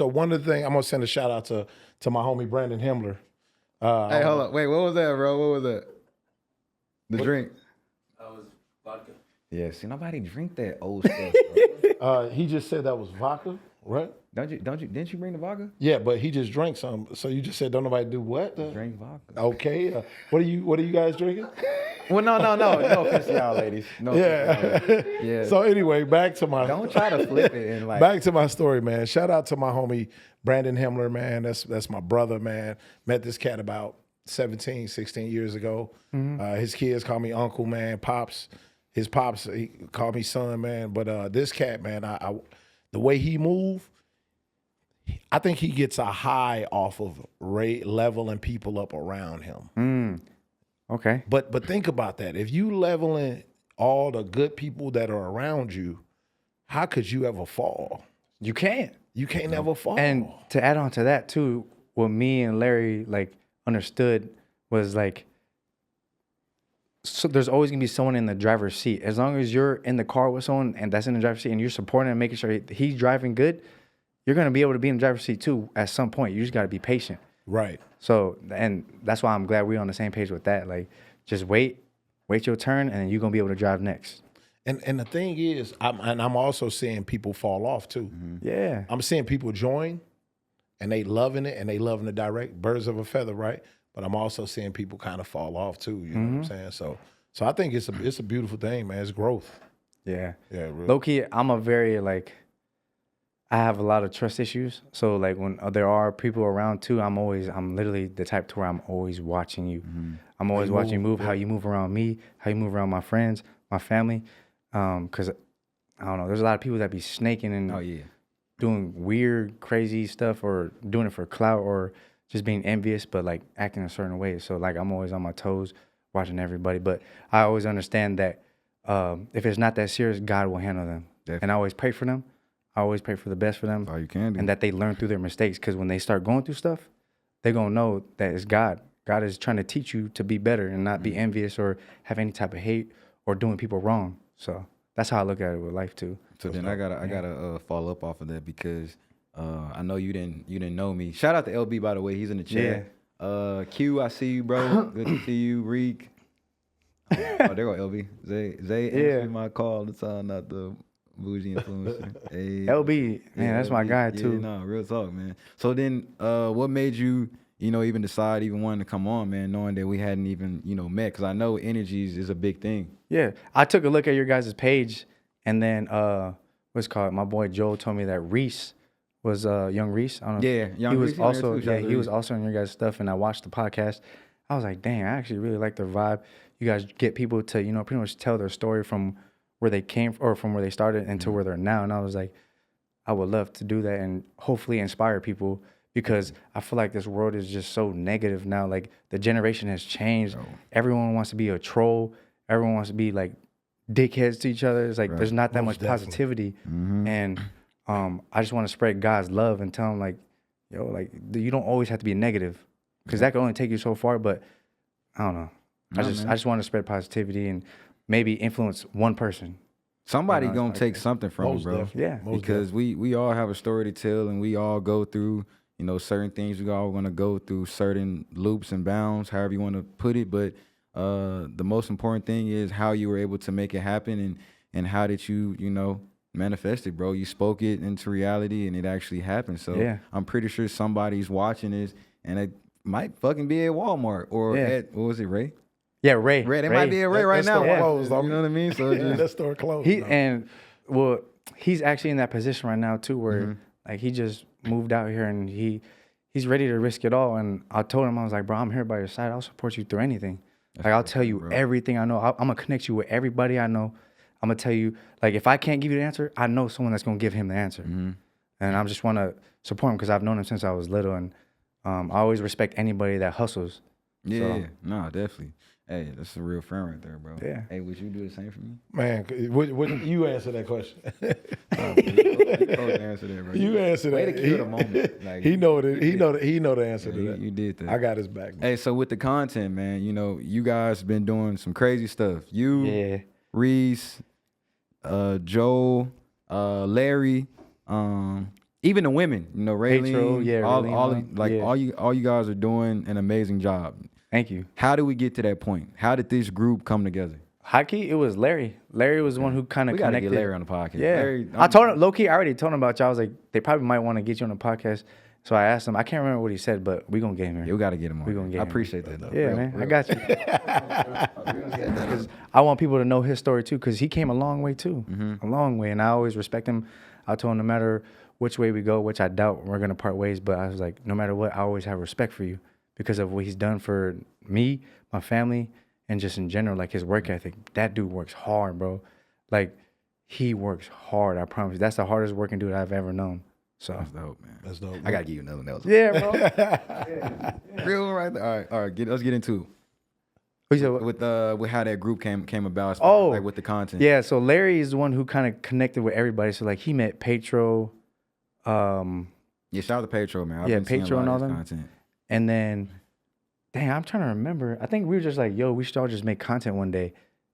one of the things I'm gonna send a shout out to my homie Brandon Himmler. Hey, hold up. Wait, what was that, bro? What was that? The drink. That was vodka. Yeah, see, nobody drink that old stuff, bro. He just said that was vodka, right? Didn't you bring the vodka? Yeah, but he just drank some. So you just said don't nobody do what? Drink vodka. Okay. What are you guys drinking? Well, no offense to y'all ladies. No offense to y'all ladies. Yeah. So anyway, back to my Don't try to flip it and like. back to my story, man. Shout out to my homie Brandon Himmler, man. That's my brother, man. Met this cat about 17, 16 years ago. His kids call me uncle, man. Pops. His pops, he called me son, man. But this cat, man, I the way he move, I think he gets a high off of leveling people up around him. Okay. But think about that. If you leveling all the good people that are around you, how could you ever fall? You can't. You can't never fall. And to add on to that too, what me and Larry like understood was like, so there's always gonna be someone in the driver's seat. As long as you're in the car with someone and that's in the driver's seat and you're supporting and making sure he's driving good, you're gonna be able to be in the driver's seat too at some point. You just gotta be patient. right. So, and that's why I'm glad we're on the same page with that. Like, just wait your turn, and you're gonna be able to drive next. And the thing is, I'm also seeing people fall off too. Yeah. I'm seeing people join, and they loving it, and they loving the direct birds of a feather, right? But I'm also seeing people kind of fall off too. You know what I'm saying? So I think it's a beautiful thing, man. It's growth. Yeah. Yeah, really. Low key, I'm a very like, I have a lot of trust issues. So like when there are people around too, I'm literally the type to where I'm always watching you. I'm always watching you move, how you move around me, how you move around my friends, my family. Cause I don't know, there's a lot of people that be snaking and doing weird, crazy stuff or doing it for clout or just being envious, but like acting a certain way. So like I'm always on my toes watching everybody. But I always understand that if it's not that serious, God will handle them. Definitely. And I always pray for them. I always pray for the best for them. All you can do. And that they learn through their mistakes. Because when they start going through stuff, they're going to know that it's God. God is trying to teach you to be better and not be envious or have any type of hate or doing people wrong. So that's how I look at it with life too. So then I gotta follow up off of that because I know you didn't know me. Shout out to LB, by the way, he's in the chat. Q, I see you, bro. Good to see you. Reek. Oh, there go LB. Zay answered my call. It's not the bougie influencer. Hey, LB, man, that's my guy too. Yeah, no, real talk, man. So then, what made you, even decide, even wanting to come on, man, knowing that we hadn't even, met? Because I know energies is a big thing. Yeah, I took a look at your guys' page, and then what's it called? My boy Joel told me that Reese was young Reese. I don't know. Yeah, young he was Reese in there also too. Shout out to he was Reese. also in your guys' stuff, and I watched the podcast. I was like, dang, I actually really like the vibe. You guys get people to pretty much tell their story from where they came or from where they started and to where they're now. And I was like, I would love to do that and hopefully inspire people because I feel like this world is just so negative now. Like the generation has changed. Everyone wants to be a troll. Everyone wants to be like dickheads to each other. It's like there's not that much positivity. And I just want to spread God's love and tell them like, yo, like you don't always have to be negative because that can only take you so far. But I don't know. I just want to spread positivity and maybe influence one person. Somebody gonna take something from it, bro. Definitely. Yeah. Because we all have a story to tell, and we all go through, certain things. We all gonna go through certain loops and bounds, however you want to put it. But the most important thing is how you were able to make it happen, and how did you, manifest it, bro. You spoke it into reality, and it actually happened. So I'm pretty sure somebody's watching this, and it might fucking be at Walmart or at what was it, Ray? Yeah, Ray. Ray, they might be at Ray right now. Store closed, You know what I mean? So that store closed. He's actually in that position right now too, where like he just moved out here and he's ready to risk it all. And I told him, I was like, bro, I'm here by your side. I'll support you through anything. Like I'll tell you everything I know. I'm gonna connect you with everybody I know. I'm gonna tell you, like if I can't give you the answer, I know someone that's gonna give him the answer. And I just want to support him because I've known him since I was little, and I always respect anybody that hustles. Yeah, no, definitely. Hey, that's a real friend right there, bro. Yeah. Hey, would you do the same for me? Man, you answer that question. Answer that, bro. You answer that. Way to kill the moment. Like, He know the answer to that. You did that. I got his back, man. Hey, so with the content, man, you guys been doing some crazy stuff. You, Reese, Joel, Larry, even the women, Raylene, Raylene, all you guys are doing an amazing job. Thank you. How did we get to that point? How did this group come together? Hockey, it was Larry. Larry was the one who kind of We gotta connected. get Larry on the podcast. Yeah, Larry, I told him, low key, I already told him about you. I was like, they probably might want to get you on the podcast. So I asked him. I can't remember what he said, but we gonna get him here. Yeah, we gotta get him on. We gonna get I him. appreciate that though. Yeah, man, I got you. 'Cause I want people to know his story too, because he came a long way too, a long way, and I always respect him. I told him no matter which way we go, which I doubt we're gonna part ways, but I was like, no matter what, I always have respect for you because of what he's done for me, my family, and just in general, like his work ethic. That dude works hard, bro. Like he works hard. I promise. That's the hardest working dude I've ever known. So That's dope, man. That's dope. I gotta give you another one. That was yeah, bro. real one right there. All right. Let's get into With with how that group came about. Oh, like with the content. yeah. So Larry is the one who kind of connected with everybody. So like he met Petro, Yeah, shout out to Petro, man. I've Yeah, been seeing a Petro lot and of all his them. content. And then, dang, I'm trying to remember. I think we were just like, yo, we should all just make content one day.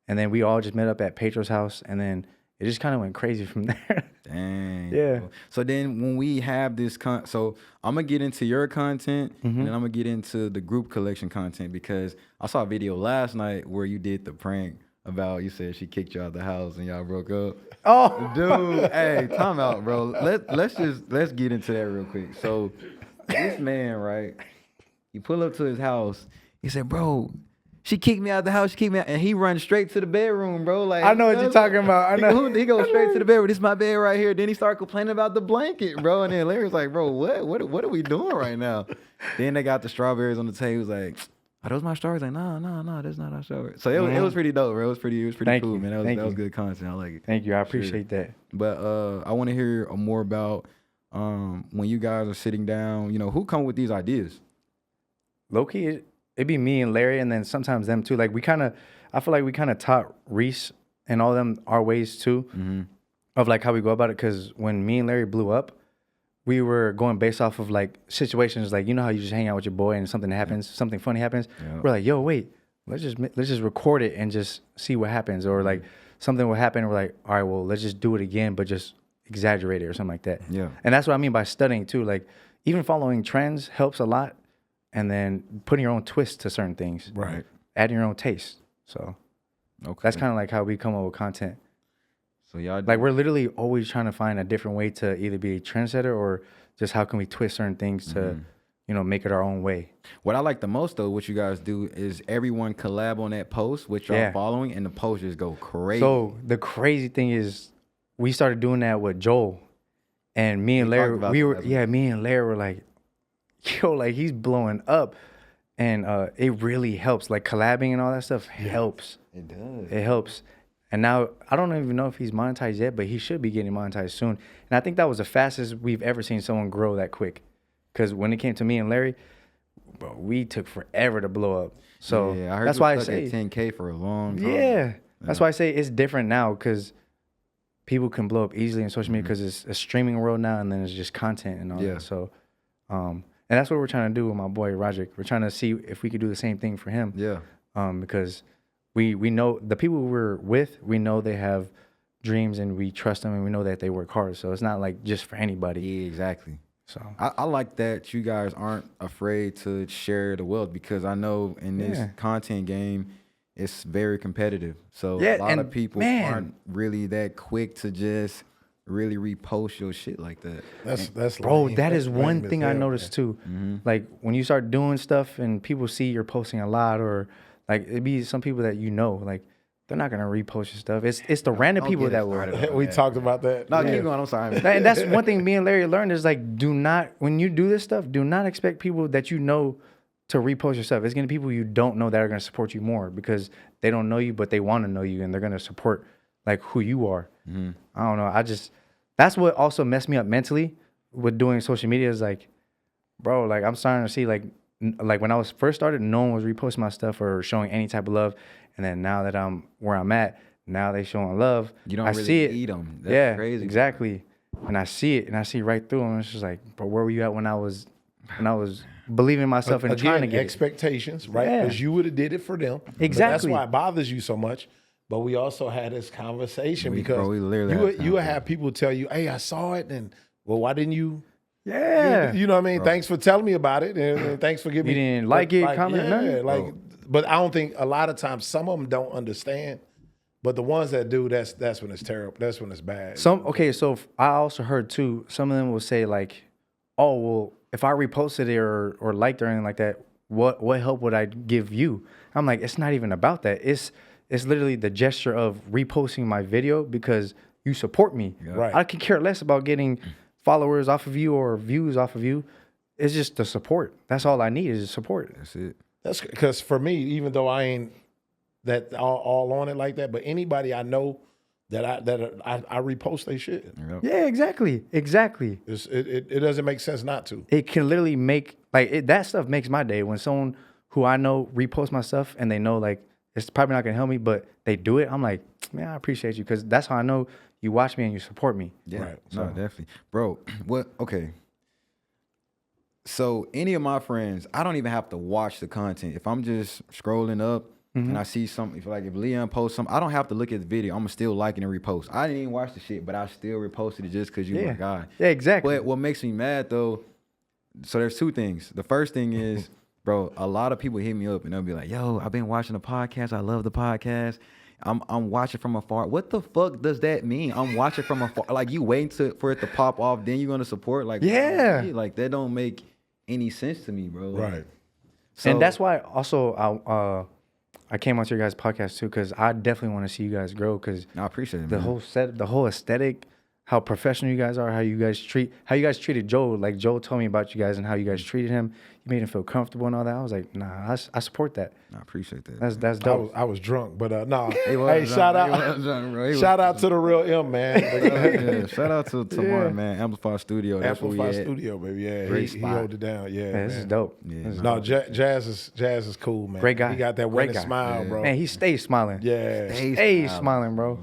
And then we all just met up at Petro's house. And then it just kind of went crazy from there. Dang. Yeah. Bro. So then when we have this so I'm gonna get into your content and then I'm gonna get into the group collection content because I saw a video last night where you did the prank about you said she kicked you out the house and y'all broke up. Oh, Dude, hey, time out, bro. Let's get into that real quick. So this man, right? He pull up to his house. He said, "Bro, she kicked me out the house. She kicked me out," and he runs straight to the bedroom, bro. Like I know what you're talking about. I know. He goes straight to the bedroom. This is my bed right here. Then he started complaining about the blanket, bro. And then Larry's like, "Bro, what are we doing right now?" Then they got the strawberries on the table. He was like, "Are those my strawberries?" Like, no, that's not our strawberries. So it was pretty dope, bro. It was pretty Thank cool, you. man. Thank That was you. good content. I like it. Thank you. I Sure. appreciate that. But I want to hear more about when you guys are sitting down. You know, who come with these ideas? Low-key, it'd be me and Larry, and then sometimes them too. Like I feel like we kind of taught Reese and all them our ways too, of like how we go about it. Because when me and Larry blew up, we were going based off of like situations, like you know how you just hang out with your boy and something happens, something funny happens. Yeah. We're like, yo, wait, let's just record it and just see what happens, or like something will happen. And we're like, all right, well, let's just do it again, but just exaggerate it or something like that. Yeah. And that's what I mean by studying too. Like even following trends helps a lot. And then putting your own twist to certain things. Right. Adding your own taste. So Okay. that's kind of like how we come up with content. So y'all Like we're literally always trying to find a different way to either be a trendsetter or just how can we twist certain things to, you know, make it our own way. What I like the most though, what you guys do is everyone collab on that post, which y'all Yeah. following, and the post just go crazy. So the crazy thing is we started doing that with Joel. And me and We Larry, talked about we that were, last yeah, me and Larry were like, yo, like he's blowing up. And it really helps. Like collabing and all that stuff helps. It does. It helps. And now I don't even know if he's monetized yet, but he should be getting monetized soon. And I think that was the fastest we've ever seen someone grow that quick. Because when it came to me and Larry, bro, we took forever to blow up. So yeah, I heard that's you why I stuck say, at 10K for a long time. yeah, that's why I say it's different now because people can blow up easily in social media because it's a streaming world now, and then it's just content and all Yeah. that. So, and that's what we're trying to do with my boy Roderick. We're trying to see if we could do the same thing for him. Yeah. Because we know the people we're with, we know they have dreams and we trust them and we know that they work hard. So it's not like just for anybody. Yeah, exactly. So I like that you guys aren't afraid to share the wealth because I know in this Yeah. content game, it's very competitive. So Yeah, a lot of and people man. aren't really that quick to just really repost your shit like that. That's bro, lame. that That's is one lame as thing I hell, noticed man. too. Like when you start doing stuff and people see you're posting a lot, or like it'd be some people that you know, like they're not gonna repost your stuff. It's the random don't people get it that will. started. We talked about that. No, Yeah. keep going. I'm sorry. man. And that's one thing me and Larry learned is like, do not, when you do this stuff, do not expect people that you know to repost your stuff. It's gonna be people you don't know that are gonna support you more because they don't know you, but they want to know you and they're gonna support like who you are. I don't know. That's what also messed me up mentally with doing social media is like, bro, like I'm starting to see like when I was first started, no one was reposting my stuff or showing any type of love. And then now that I'm where I'm at, now they showing love. You don't I really see it. eat them. That's Yeah, crazy. exactly. And I see it, and I see right through them. It's just like, but where were you at when I was believing in myself and trying to get it? expectations, right? Yeah. Because you would have did it for them. But that's Exactly. why it bothers you so much. But we also had this conversation because we literally you had would, you would have people tell you, "Hey, I saw it," and well, why didn't you? Yeah. You know what I mean? Thanks for telling me about it, and thanks for giving You me. didn't like it, comment, nothing? like. But I don't think a lot of times some of them don't understand. But the ones that do, that's when it's terrible. That's when it's bad. Okay, so I also heard too, some of them will say like, oh, well, if I reposted it or liked or anything like that, what help would I give you? I'm like, it's not even about that. It's literally the gesture of reposting my video because you support me. Right. I can care less about getting followers off of you or views off of you. It's just the support. That's all I need is support. That's it. That's because for me, even though I ain't that all on it like that, but anybody I know that I repost they shit. Yep. Yeah, exactly. It doesn't make sense not to. It can literally make that stuff makes my day when someone who I know reposts my stuff and they know like it's probably not gonna help me, but they do it. I'm like, man, I appreciate you because that's how I know you watch me and you support me. Yeah, Right, no, so- definitely, bro. What? Okay. So any of my friends, I don't even have to watch the content. If I'm just scrolling up and I see something, if Leon posts something, I don't have to look at the video. I'm still liking and repost. I didn't even watch the shit, but I still reposted it just because you my guy. Yeah, exactly. But what makes me mad though, so there's two things. The first thing is, bro, a lot of people hit me up and they'll be like, "Yo, I've been watching the podcast. I love the podcast. I'm watching from afar." What the fuck does that mean? I'm watching from afar. Like you waiting for it to pop off, then you're gonna support? Like Yeah. like that don't make any sense to me, bro. Right. So, And that's why also I came onto your guys' podcast too, because I definitely want to see you guys grow, because I appreciate it. the man. whole aesthetic, how professional you guys are, how you guys treated Joe. Like Joe told me about you guys and how you guys treated him. You made him feel comfortable and all that. I was like, nah, I support that. I appreciate that. That's dope. I was drunk, but no. He was Hey, drunk. shout He out, was drunk, bro. He was shout out to the real M, man. yeah, shout out to Tamar, man. Amplify Studio. That's where Amplify we at. Studio, baby. Yeah, Great he spot. held it down. Yeah, Man, this man. is dope. Yeah, This is No, dope. Jazz is cool, man. Great guy. He got that Great winning guy. smile, bro. Man, he stays smiling. yeah. Stays smiling, bro.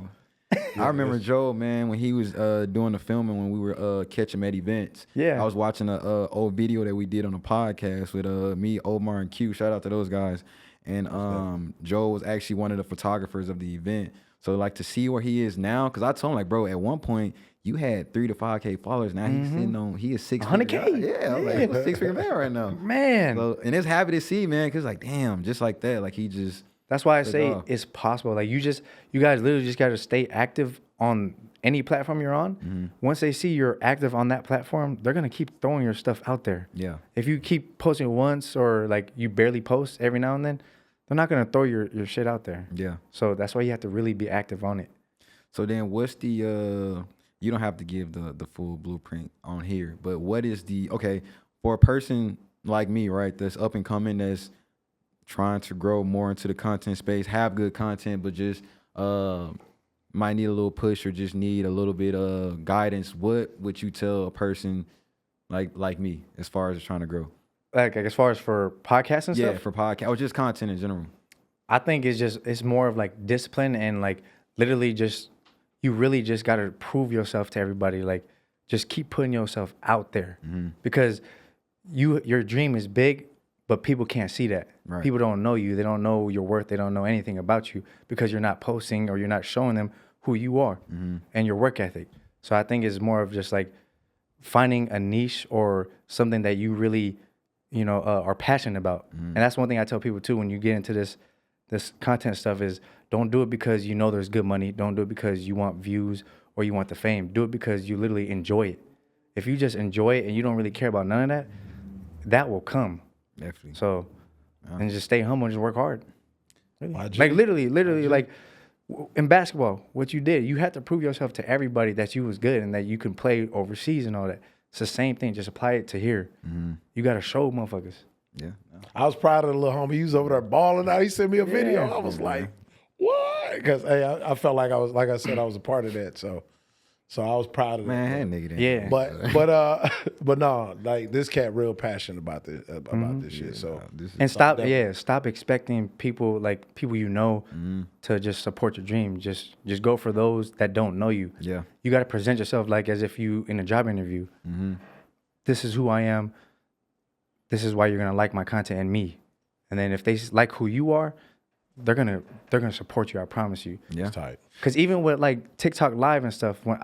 I remember Joe, man, when he was doing the filming when we were catching him at events. Yeah. I was watching a old video that we did on a podcast with me, Omar, and Q. Shout out to those guys. And Joe was actually one of the photographers of the event. So like to see where he is now, because I told him like, bro, at one point you had 3 to 5K followers. Now he's sitting on, he is 600K. 100K? Yeah, I'm like, he's a 6-figure man right now. Man. So, and it's happy to see, man, because like, damn, just like that, like he just. That's why I say dog. it's possible. Like you guys literally just got to stay active on any platform you're on. Mm-hmm. Once they see you're active on that platform, they're going to keep throwing your stuff out there. Yeah. If you keep posting once or like you barely post every now and then, they're not going to throw your shit out there. Yeah. So that's why you have to really be active on it. So then what's the you don't have to give the full blueprint on here, but what is the for a person like me, right, that's up and coming, that's trying to grow more into the content space, have good content, but just might need a little push or just need a little bit of guidance, what would you tell a person like me as far as trying to grow? Like as far as for podcasts and Yeah, stuff, for podcast or just content in general. I think it's more of like discipline and like literally just you really just got to prove yourself to everybody. Like just keep putting yourself out there because your dream is big, but people can't see that. Right. People don't know you. They don't know your worth. They don't know anything about you because you're not posting or you're not showing them who you are and your work ethic. So I think it's more of just like finding a niche or something that you really, are passionate about. And that's one thing I tell people too when you get into this content stuff is don't do it because you know there's good money. Don't do it because you want views or you want the fame. Do it because you literally enjoy it. If you just enjoy it and you don't really care about none of that, that will come. Definitely. So, and just stay humble and just work hard. Really. YG. Like literally, like in basketball, what you did, you had to prove yourself to everybody that you was good and that you can play overseas and all that. It's the same thing. Just apply it to here. You got to show motherfuckers. Yeah. I was proud of the little homie. He was over there balling out. He sent me a video. I was like, what? Because hey, I felt like I was, like I said, I was a part of that. So I was proud of that. Man, that nigga didn't. Yeah. But no, like this cat real passionate about this shit. So This is And stop expecting people to just support your dream. Just go for those that don't know you. Yeah. You got to present yourself like as if you in a job interview. This is who I am. This is why you're gonna like my content and me. And then if they like who you are, they're gonna support you. I promise you. Yeah. it's tight. Cause even with like TikTok live and stuff, when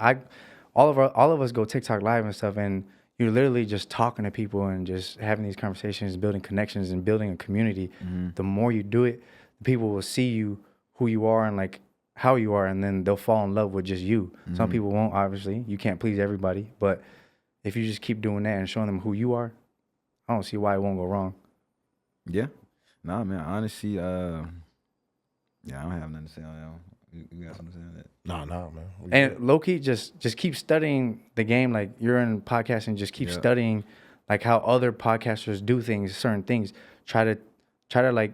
all of us go TikTok live and stuff, and you're literally just talking to people and just having these conversations, building connections and building a community. The more you do it, the people will see you, who you are, and like how you are, and then they'll fall in love with just you. Some people won't, obviously. You can't please everybody, but if you just keep doing that and showing them who you are, I don't see why it won't go wrong. Yeah. Nah, man. Honestly, I don't have nothing to say on that. You got something to say on that? No, man. We And good. low key, just keep studying the game. Like you're in podcasting, just keep Yeah. studying like how other podcasters do things, certain things. Try to like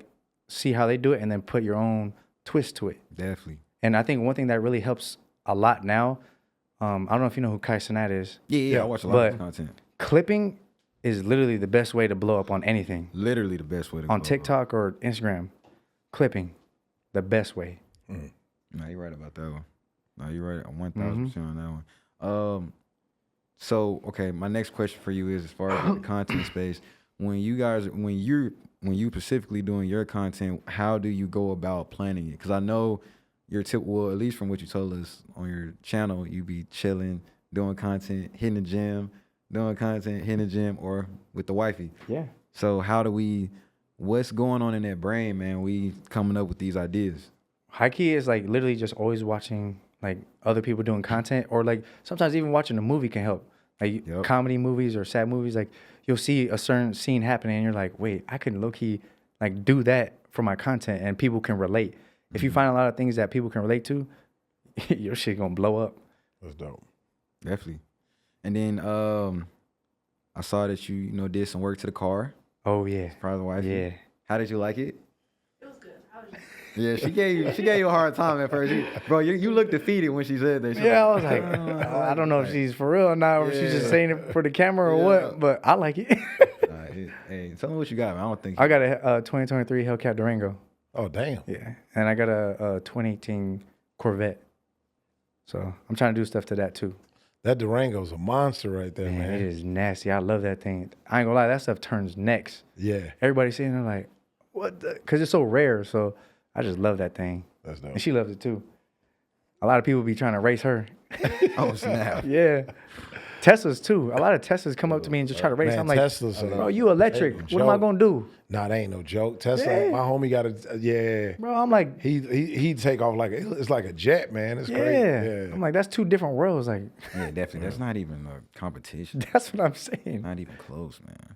see how they do it, and then put your own twist to it. Definitely. And I think one thing that really helps a lot now, I don't know if you know who Kai Cenat is. Yeah. I watch a lot of But- content. Clipping is literally the best way to blow up on anything. Literally the best way to On go. TikTok or Instagram, clipping, the best way. Nah, you're right about that one. No, you're right. 1,000% on that one. So okay, my next question for you is as far as the content space. When you specifically doing your content, how do you go about planning it? Because I know well, at least from what you told us on your channel, you be chilling, doing content, hitting the gym, doing content, hitting the gym, or with the wifey. Yeah. So what's going on in that brain, man? We coming up with these ideas. High key is like literally just always watching like other people doing content, or like sometimes even watching a movie can help. Like comedy movies or sad movies, like you'll see a certain scene happening and you're like, wait, I can low key like do that for my content and people can relate. If you find a lot of things that people can relate to, your shit gonna blow up. That's dope. Definitely. And then I saw that you did some work to the car. Oh yeah. Surprise the wife. Yeah. How did you like it? It was good. How was you? Yeah, she gave you a hard time at first. Bro, you looked defeated when she said that. Yeah, I was like, I don't know if she's for real or not, or if she's just saying it for the camera or what, but I like it. Hey, tell me what you got, man. I don't think I got a 2023 Hellcat Durango. Oh, damn. Yeah, and I got a 2018 Corvette. So I'm trying to do stuff to that too. That Durango's a monster right there, Man, man. it is nasty. I love that thing. I ain't gonna lie, that stuff turns necks. Yeah, Everybody's sitting there like, what the? Because it's so rare. So I just love that thing. that's dope. And she loves it too. A lot of people be trying to race her. Oh, snap. Yeah. Teslas too. A lot of Teslas come up to me and just try to race. Man, I'm like, Teslas are- bro, you electric. Hey, What am I joke. gonna do? Nah, that ain't no joke. Tesla, Yeah. my homie got a, yeah. Bro, I'm like, He take off it's like a jet, man. It's yeah. crazy. Yeah. I'm like, that's two different worlds. Like, Yeah, definitely. That's not even a competition. that's what I'm saying. Not even close, man.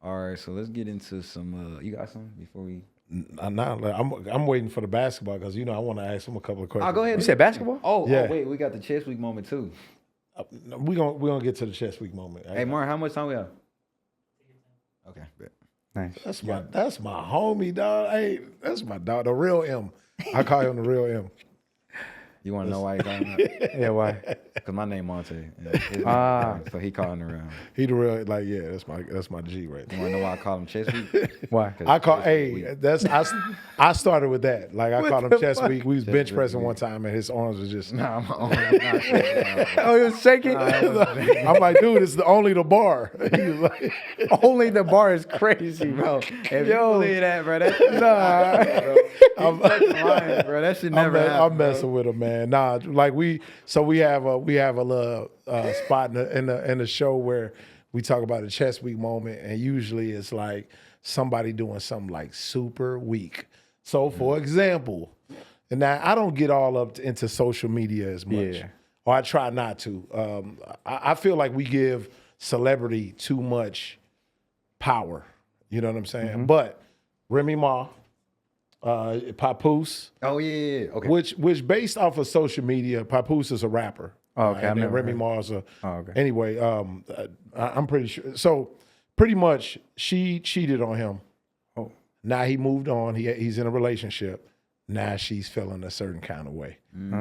All right, so let's get into some. You got something before we? I'm waiting for the basketball because I want to ask him a couple of questions. Go ahead. You said basketball? Yeah. Wait, we got the chess week moment too. We gonna get to the chess week moment. Hey, Mark, how much time we have? Okay, bet. Nice. That's my homie, dog. Hey, that's my dog, the real M. I call him the real M. You want to know why he calling that? Yeah, why? Because my name Montae. So he calling around. He the real that's my G right You there. want to know why I call him chess week? Why? I started with that. Like I called him chess week. We was bench week, pressing yeah. one time and his arms was just. Nah, I'm not sure. Oh, he was shaking? I'm like, dude, it's only the bar. He was like, Only the bar is crazy, bro. If you Yo, believe that, bro, that shit lying, bro. That shit never happened. I'm messing with him, man. Nah, like we have a little spot in the show where we talk about a chess week moment, and usually it's like somebody doing something like super weak. So, for example, and now I don't get all up into social media as much, Yeah. or I try not to. I feel like we give celebrity too much power. You know what I'm saying? But Remy Ma, Papoose. Oh yeah. Okay. Which based off of social media, Papoose is a rapper. Oh, okay, I've And then never Remy heard. Ma's a. Oh, okay. Anyway, I'm pretty sure. So pretty much, she cheated on him. Oh. Now he moved on. He's in a relationship. Now she's feeling a certain kind of way.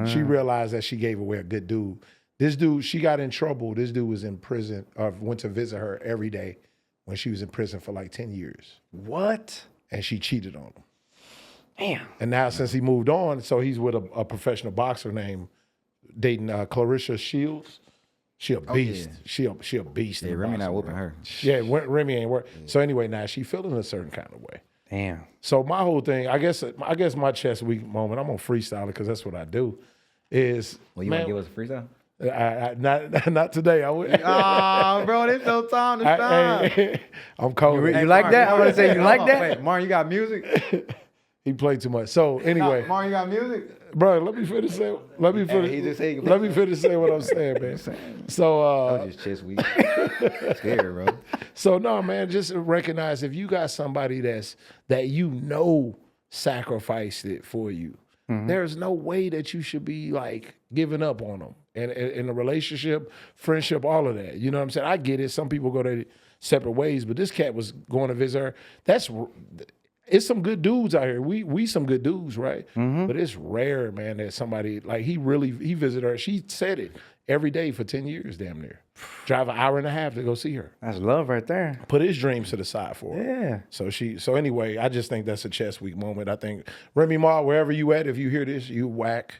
She realized that she gave away a good dude. This dude, she got in trouble. This dude was in prison, or went to visit her every day when she was in prison for like 10 years. What? And she cheated on him. Damn. And now since he moved on, so he's with a professional boxer named dating Clarissa Shields. She a beast. yeah. She a beast. Yeah, in the Remy not boxing whooping world. her. Yeah, Remy ain't work. So anyway, now she feeling a certain kind of way. Damn. So my whole thing, I guess my chess week moment, I'm gonna freestyle it because that's what I do. Is Well, you want to give us a freestyle? not today. I would. Oh, bro, this your time to shine. I'm cold. You like that? I'm gonna say you like that? Wait, Mark, you got music? He played too much. So anyway, Mark, you got music? bro, let me finish say. Let me finish. he just said you can Let me finish say what I'm saying, man. So Oh, just chess week. Scared, bro. So no, man, just recognize if you got somebody that sacrificed it for you, there's no way that you should be like giving up on them. And in a relationship, friendship, all of that. You know what I'm saying? I get it. Some people go their separate ways, but this cat was going to visit her. It's some good dudes out here. We some good dudes, right? But it's rare, man, that somebody like he visited her. She said it every day for 10 years, damn near. Drive an hour and a half to go see her. That's love right there. Put his dreams to the side for her. Yeah. So anyway, I just think that's a chess week moment. I think Remy Ma, wherever you at, if you hear this, you whack.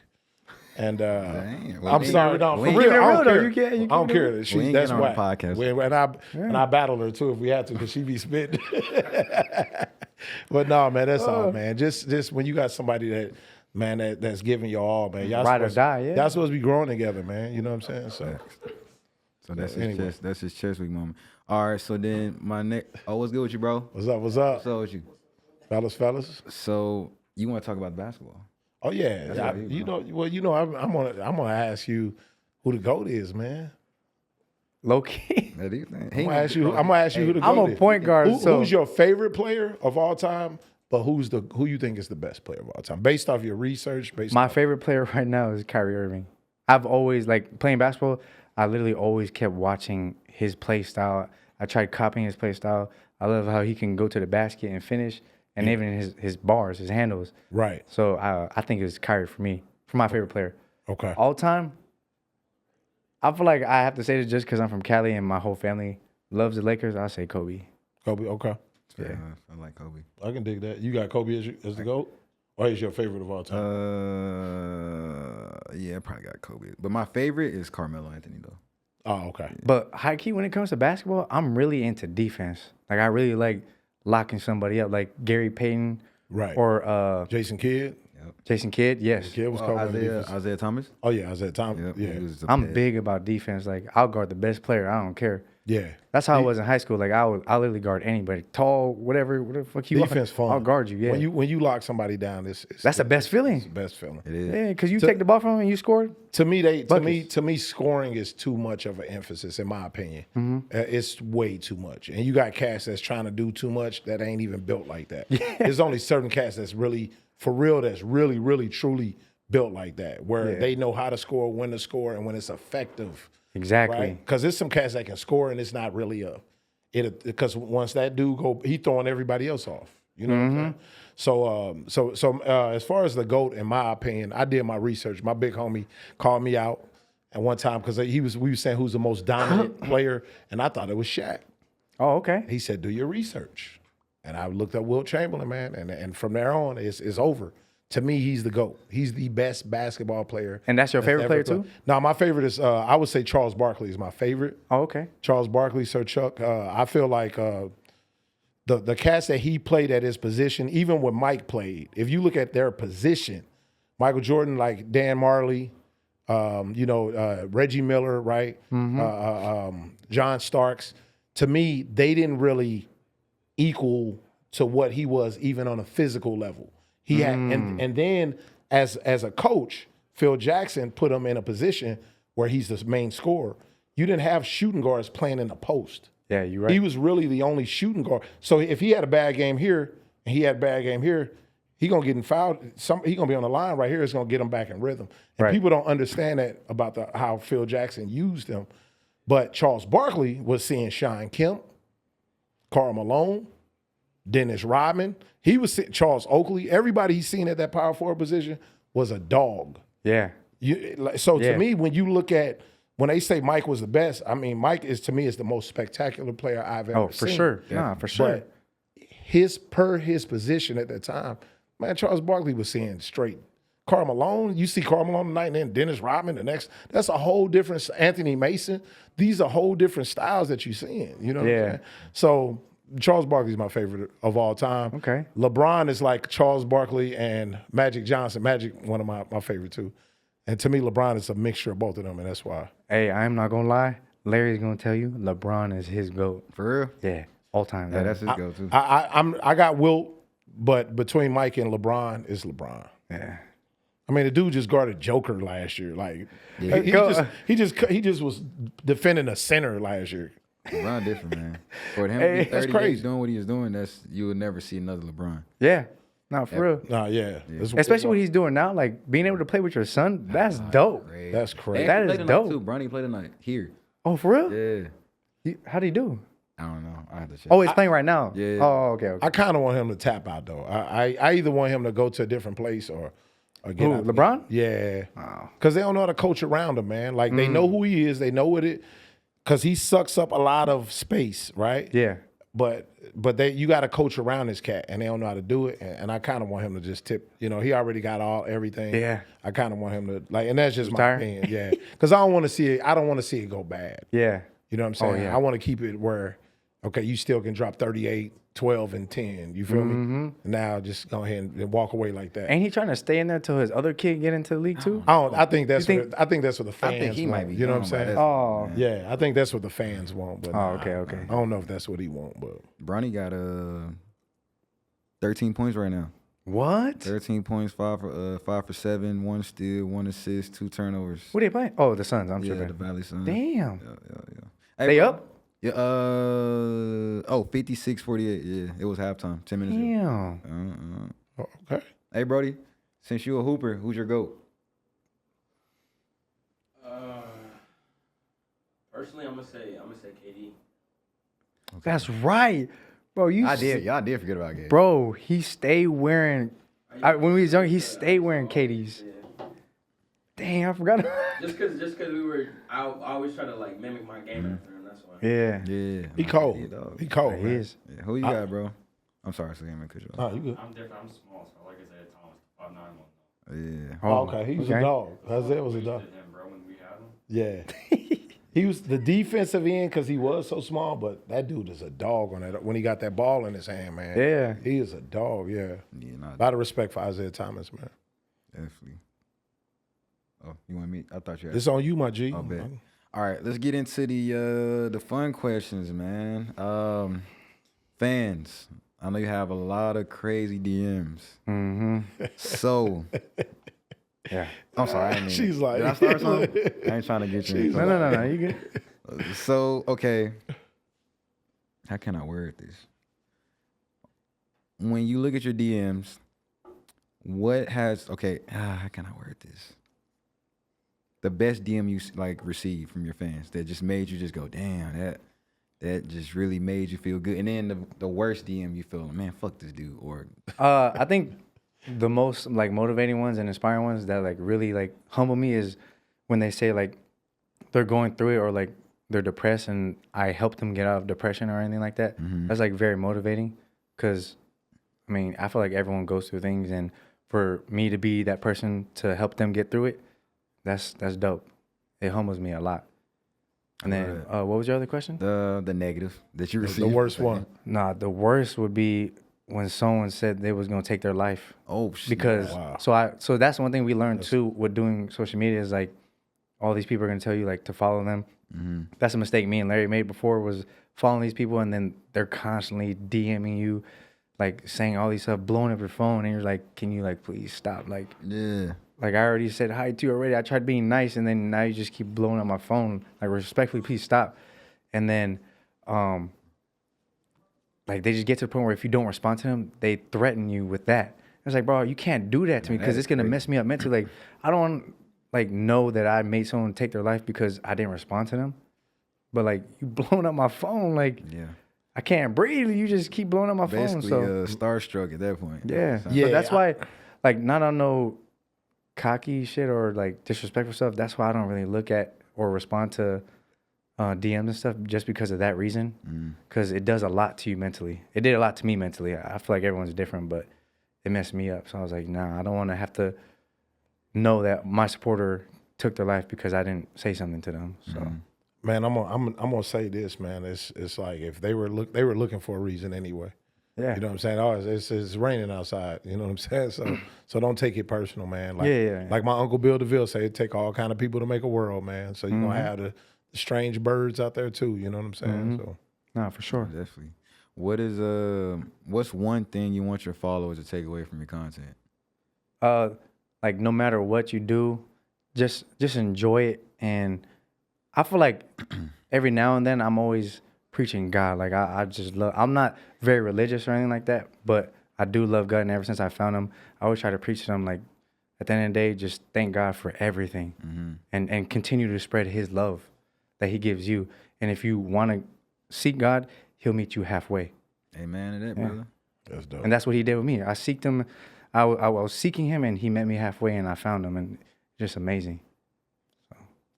And Dang. Well, I'm we ain't- sorry, no, we for ain't real, getting I real, don't though. care. You can't- you I don't can't care. We She, ain't that's getting on why. the podcast. And I battle her too if we had to, because she be spitting. But no, man, that's all, man. Just when you got somebody that's giving you all, man. Y'all Ride or supposed- die, yeah. Y'all supposed to be growing together, man. You know what I'm saying? So that's his anyway. chest. That's his chest week moment. All right. So then my next. Oh, what's good with you, bro? What's up? What's up, What's up with you? fellas? So you want to talk about basketball? Oh yeah, what you you know. Well, you know, I'm gonna ask you who the GOAT is, man. Low key. That is, man. I'm gonna ask you who the GOAT I'm a is. point guard, Who's your favorite player of all time? But who you think is the best player of all time, based off your research? My favorite player right now is Kyrie Irving. I've always, like, playing basketball, I literally always kept watching his play style. I tried copying his play style. I love how he can go to the basket and finish, and even his bars, his handles. Right. So I think it's Kyrie for me, for my favorite player. Okay. All time, I feel like I have to say this just because I'm from Cali and my whole family loves the Lakers. I'll say Kobe. Kobe. Okay. Yeah, I like Kobe. I can dig that. You got Kobe as the GOAT, or is your favorite of all time? Yeah, I probably got Kobe. But my favorite is Carmelo Anthony though. Oh, okay. But high key, when it comes to basketball, I'm really into defense. Like, I really like locking somebody up, like Gary Payton Right. or Jason Kidd. Jason Kidd. Yes. Kidd was covering defense. Isaiah Thomas. Oh yeah, Isaiah Thomas. Yep, Yeah. he was the I'm best. big about defense. Like, I'll guard the best player. I don't care. Yeah. That's how I was in high school. Like, I'll literally guard anybody, tall, whatever the fuck you Defense are. fun. I'll guard you. Yeah. When you lock somebody down, That's the best feeling. It's the best feeling. It is. Yeah, because you take the ball from him and you scored. To me, Buckets. to me, scoring is too much of an emphasis, in my opinion. Mm-hmm. It's way too much, and you got cats that's trying to do too much that ain't even built like that. There's only certain cats that's really, for real, that's really, really, truly built like that, where they know how to score, when to score, and when it's effective. Exactly. Right? Because there's some cats that can score, and it's not really because once that dude go, he throwing everybody else off. You know what I'm saying? So as far as the GOAT, in my opinion, I did my research. My big homie called me out at one time because we were saying who's the most dominant player, and I thought it was Shaq. Oh, okay. He said, "Do your research," and I looked up Wilt Chamberlain, man, and from there on, it's over. To me, he's the GOAT. He's the best basketball player. And that's your favorite ever player played. too? No, my favorite is I would say Charles Barkley is my favorite. Oh, okay. Charles Barkley, Sir Chuck. I feel like the cats that he played at his position, even when Mike played, if you look at their position, Michael Jordan, like Dan Marley, Reggie Miller, right? John Starks. To me, they didn't really equal to what he was even on a physical level. He had, and then as a coach, Phil Jackson put him in a position where he's the main scorer. You didn't have shooting guards playing in the post. Yeah, you're right. He was really the only shooting guard. So if he had a bad game here and he had a bad game here, he gonna get in fouled. He gonna be on the line right here. It's gonna get him back in rhythm. And Right. people don't understand that about how Phil Jackson used him. But Charles Barkley was seeing Sean Kemp, Karl Malone, Dennis Rodman. He was seeing Charles Oakley. Everybody he's seen at that power forward position was a dog. Yeah. To me, when you look at when they say Mike was the best, I mean Mike is to me is the most spectacular player I've ever Oh, for seen. sure. Nah, for sure. But his position at that time, man, Charles Barkley was seeing straight. Karl Malone, you see Karl Malone tonight, and then Dennis Rodman the next. That's a whole different. Anthony Mason. These are whole different styles that you're seeing. You know what I'm Yeah. saying? So Charles Barkley's my favorite of all time. Okay. LeBron is like Charles Barkley and Magic Johnson. Magic, one of my favorite too. And to me, LeBron is a mixture of both of them, and that's why. Hey, I'm not gonna lie. Larry's gonna tell you LeBron is his GOAT. For real? Yeah, all time. Yeah, that's his go-to. I got Wilt, but between Mike and LeBron is LeBron. Yeah. I mean, the dude just guarded Joker last year. Like Yeah. he just was defending a center last year. LeBron different, man. For him Hey, to be that's 38 crazy. doing what he was doing, you would never see another LeBron. Yeah. No, for real. Nah, yeah. Especially what he's doing now, like being able to play with your son. That's dope. Great. That's crazy. That He is played tonight, dope. too. Bronny played tonight here. Oh, for real? Yeah. How'd he do? I don't know. I have to check. Oh, he's playing right now. Yeah. Oh, okay. Okay. I kind of want him to tap out though. I either want him to go to a different place or get Who, out. LeBron? Yeah. Because they don't know how to coach around him, man. Like they know who he is. They know what it. Because he sucks up a lot of space, right? Yeah. you got to coach around this cat, and they don't know how to do it. And I kind of want him to just tip. You know, he already got everything. Yeah. I kind of want him to and that's just Retire? my opinion. Yeah, because I don't want to see it. I don't want to see it go bad. Yeah. You know what I'm saying? yeah. I want to keep it where, okay, you still can drop 38, 12, and 10. You feel me? Now just go ahead and walk away like that. Ain't he trying to stay in there till his other kid get into the league too? I think that's what the fans I think he want. might be. You know what I'm gone by saying? that Oh. time, man. Yeah, I think that's what the fans want. But Oh, okay. I don't know if that's what he want. But Bronny got 13 points right now. What? 13 points, 5 for 7, 1 steal, 1 assist, 2 turnovers. What are they playing? Oh, the Suns. I'm Yeah, sure. the Valley Suns. Damn. Yeah. Hey, They bro. up? Yeah. 56-48. Yeah, it was halftime. 10 minutes. ago. Damn. okay. Hey, Brody, since you a hooper, who's your GOAT? Personally, I'm gonna say KD. That's right, bro. Y'all did forget about Gabe. Bro, he stayed wearing. When we was young, he stayed wearing KDs. Yeah. Dang, I forgot. Just cause we were, I always try to like mimic my game after him. That's why. Yeah. Yeah. He cold. He cold. He man. is. Yeah, who you got, bro? I'm sorry, so I'm cut you off. Oh, you good? I'm different. I'm small, so like I said, Thomas, 5'9" one. Yeah. Oh, okay. He was a dog. Isaiah was a dog. Him, bro, when we had him. Yeah. He was the defensive end because he was so small, but that dude is a dog on that when he got that ball in his hand, man. Yeah. He is a dog, yeah. Yeah, A lot of respect for Isaiah Thomas, man. definitely. Oh, you want me? I thought you had. It's on you, my G. Oh, bet. All right, let's get into the fun questions, man. Fans, I know you have a lot of crazy DMs. Mm-hmm. So, Yeah. I'm sorry. I didn't mean She's it. like- Did I start something? I ain't trying to get you. in No, trouble. no. You good? So, okay. How can I word this? When you look at your DMs, how can I word this? The best DM you like received from your fans that just made you just go, damn, that just really made you feel good. And then the worst DM you feel, man, fuck this dude. Or I think the most like motivating ones and inspiring ones that like really like humble me is when they say like they're going through it or like they're depressed and I help them get out of depression or anything like that. That's like very motivating because I mean I feel like everyone goes through things and for me to be that person to help them get through it, that's dope. It humbles me a lot. And then what was your other question? the negative that you The received. worst one. Nah, the worst would be when someone said they was gonna take their life. Oh, shit. Because Wow. so that's one thing we learned too with doing social media is like all these people are gonna tell you like to follow them. That's a mistake me and Larry made before was following these people and then they're constantly DMing you, like saying all these stuff, blowing up your phone, and you're like, can you like please stop? Like Yeah. I already said hi to you already. I tried being nice, and then now you just keep blowing up my phone. Like respectfully, please stop. And then, like they just get to the point where if you don't respond to them, they threaten you with that. It's like, bro, you can't do that to me because it's gonna mess me up mentally. Like I don't want like know that I made someone take their life because I didn't respond to them. But like you blowing up my phone, like Yeah. I can't breathe. You just keep blowing up my Basically, phone. So starstruck at that point. yeah, Yeah, So that's why, like, not on no cocky shit or like disrespectful stuff. That's why I don't really look at or respond to DMs and stuff just because of that reason. Because it does a lot to you mentally. It did a lot to me mentally. I feel like everyone's different, but it messed me up. So I was like, nah, I don't want to have to know that my supporter took their life because I didn't say something to them. So Man, I'm gonna say this, man. It's like if they were looking for a reason anyway. yeah, You know what I'm saying? Oh, it's raining outside. You know what I'm saying? So don't take it personal, man. Like, Yeah. Like my uncle Bill DeVille said, it take all kind of people to make a world, man. So you're gonna have the strange birds out there too. You know what I'm saying? So nah, for sure. Definitely. What's one thing you want your followers to take away from your content? Like no matter what you do, just enjoy it. And I feel like every now and then I'm always preaching God. Like I just love, I'm not very religious or anything like that, but I do love God. And ever since I found him, I always try to preach to him. Like at the end of the day, just thank God for everything and continue to spread his love that he gives you. And if you want to seek God, he'll meet you halfway. Amen to that, brother. that's dope. And that's what he did with me. I seeked him. I was seeking him and he met me halfway and I found him and just amazing.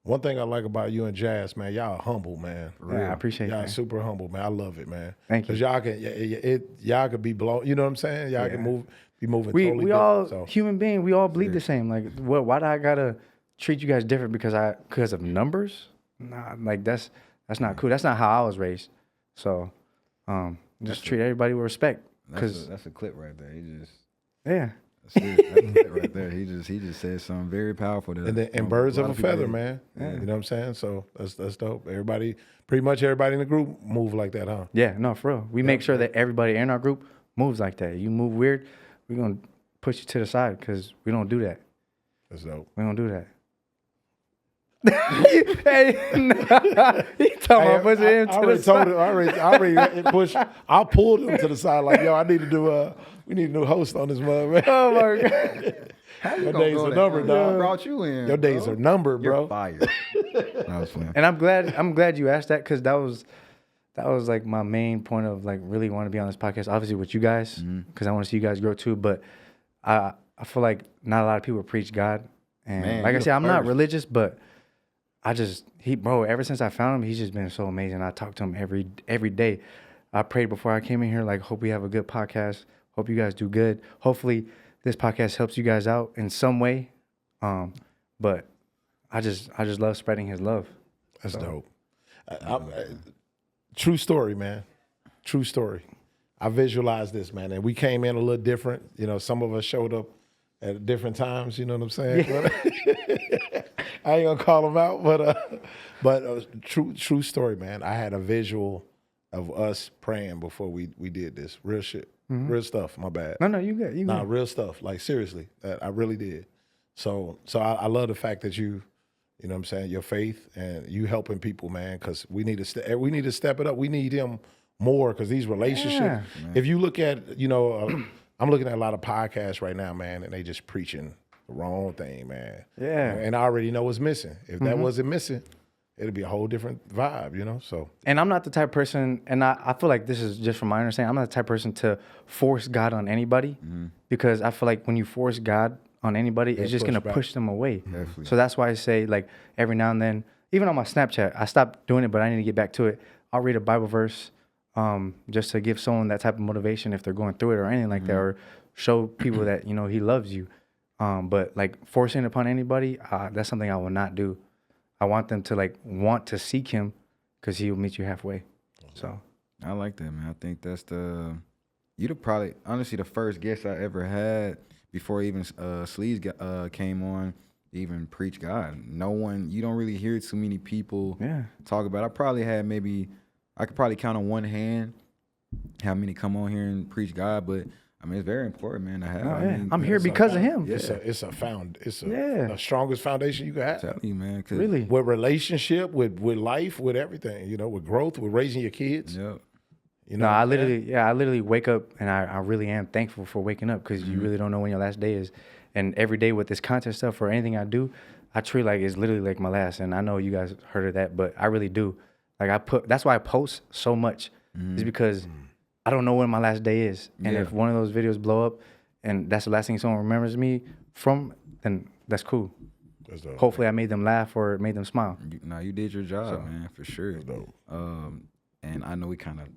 One thing I like about you and Jazz, man, y'all are humble, man. Yeah, I appreciate Y'all that. super humble, man. I love it, man. Thank you. Because y'all could be blown. You know what I'm saying? Y'all can be moving We totally all different. So. human being. We all bleed the same. Like, why do I gotta treat you guys different because of numbers? Nah, like that's not cool. That's not how I was raised. So, just treat everybody with respect. Because That's a clip right there. He just yeah, that's it. That's it right there. He just said something very powerful. That And birds lot of a people feather, didn't. man. You know what I'm saying? So that's dope. Pretty much everybody in the group move like that, huh? yeah, no, for real. We make sure that everybody in our group moves like that. You move weird, we're gonna push you to the side because we don't do that. That's dope. We don't do that. Hey, he talking about pushing him I to already the told side. him. I already pushed. I pulled him to the side like, yo, I need to do. We need a new host on this mother, man. Oh my god. How you Your gonna days go are that numbered, far? dog. I brought you in. Your days bro. are numbered, You're bro. fired. I was playing. And I'm glad you asked that because that was like my main point of like really want to be on this podcast. Obviously with you guys because I want to see you guys grow too. But I feel like not a lot of people preach God. And Man, like I you're said, I'm not first. religious, but ever since I found him, he's just been so amazing. I talk to him every day. I prayed before I came in here, like, hope we have a good podcast. Hope you guys do good. Hopefully this podcast helps you guys out in some way. But I just love spreading his love. That's dope. True story, man. True story. I visualized this, man, and we came in a little different. You know, some of us showed up at different times. You know what I'm saying? I ain't gonna call them out, but true story, man. I had a visual of us praying before we did this. Real shit, real stuff. My bad. No, you good. You Nah, good. real stuff. Like seriously, I really did. So I love the fact that you know what I'm saying, your faith and you helping people, man. Because we need to step it up. We need him more because these relationships. Yeah. If you look at, I'm looking at a lot of podcasts right now, man, and they just preaching the wrong thing, man. Yeah. And I already know what's missing. If that wasn't missing, it'd be a whole different vibe, you know. So And I'm not the type of person, and I feel like this is just from my understanding, I'm not the type of person to force God on anybody because I feel like when you force God on anybody, it's just push going to back. push them away. Definitely. So that's why I say, like, every now and then, even on my Snapchat, I stopped doing it, but I need to get back to it. I'll read a Bible verse just to give someone that type of motivation if they're going through it or anything like that, or show people that, you know, he loves you. But, like, forcing it upon anybody, that's something I will not do. I want them to like want to seek him because he will meet you halfway. So I like that, man. I think that's you'd probably honestly the first guest I ever had before even Sleeves came on to even preach God. No one, you don't really hear too many people talk about it. I could probably count on one hand how many come on here and preach God, but I mean, it's very important, man, to have. I'm here because of him. it's the strongest foundation you can have. Tell you, man. Really. With relationship, with life, with everything, you know, with growth, with raising your kids. Yep. You know, No, I literally wake up and I really am thankful for waking up because you really don't know when your last day is. And every day with this content stuff or anything I do, I treat like it's literally like my last. And I know you guys heard of that, but I really do. Like that's why I post so much is because I don't know when my last day is. And if one of those videos blow up and that's the last thing someone remembers me from, then that's cool. That's dope. Hopefully I made them laugh or made them smile. You did your job, man, for sure. That's dope. And I know we kind of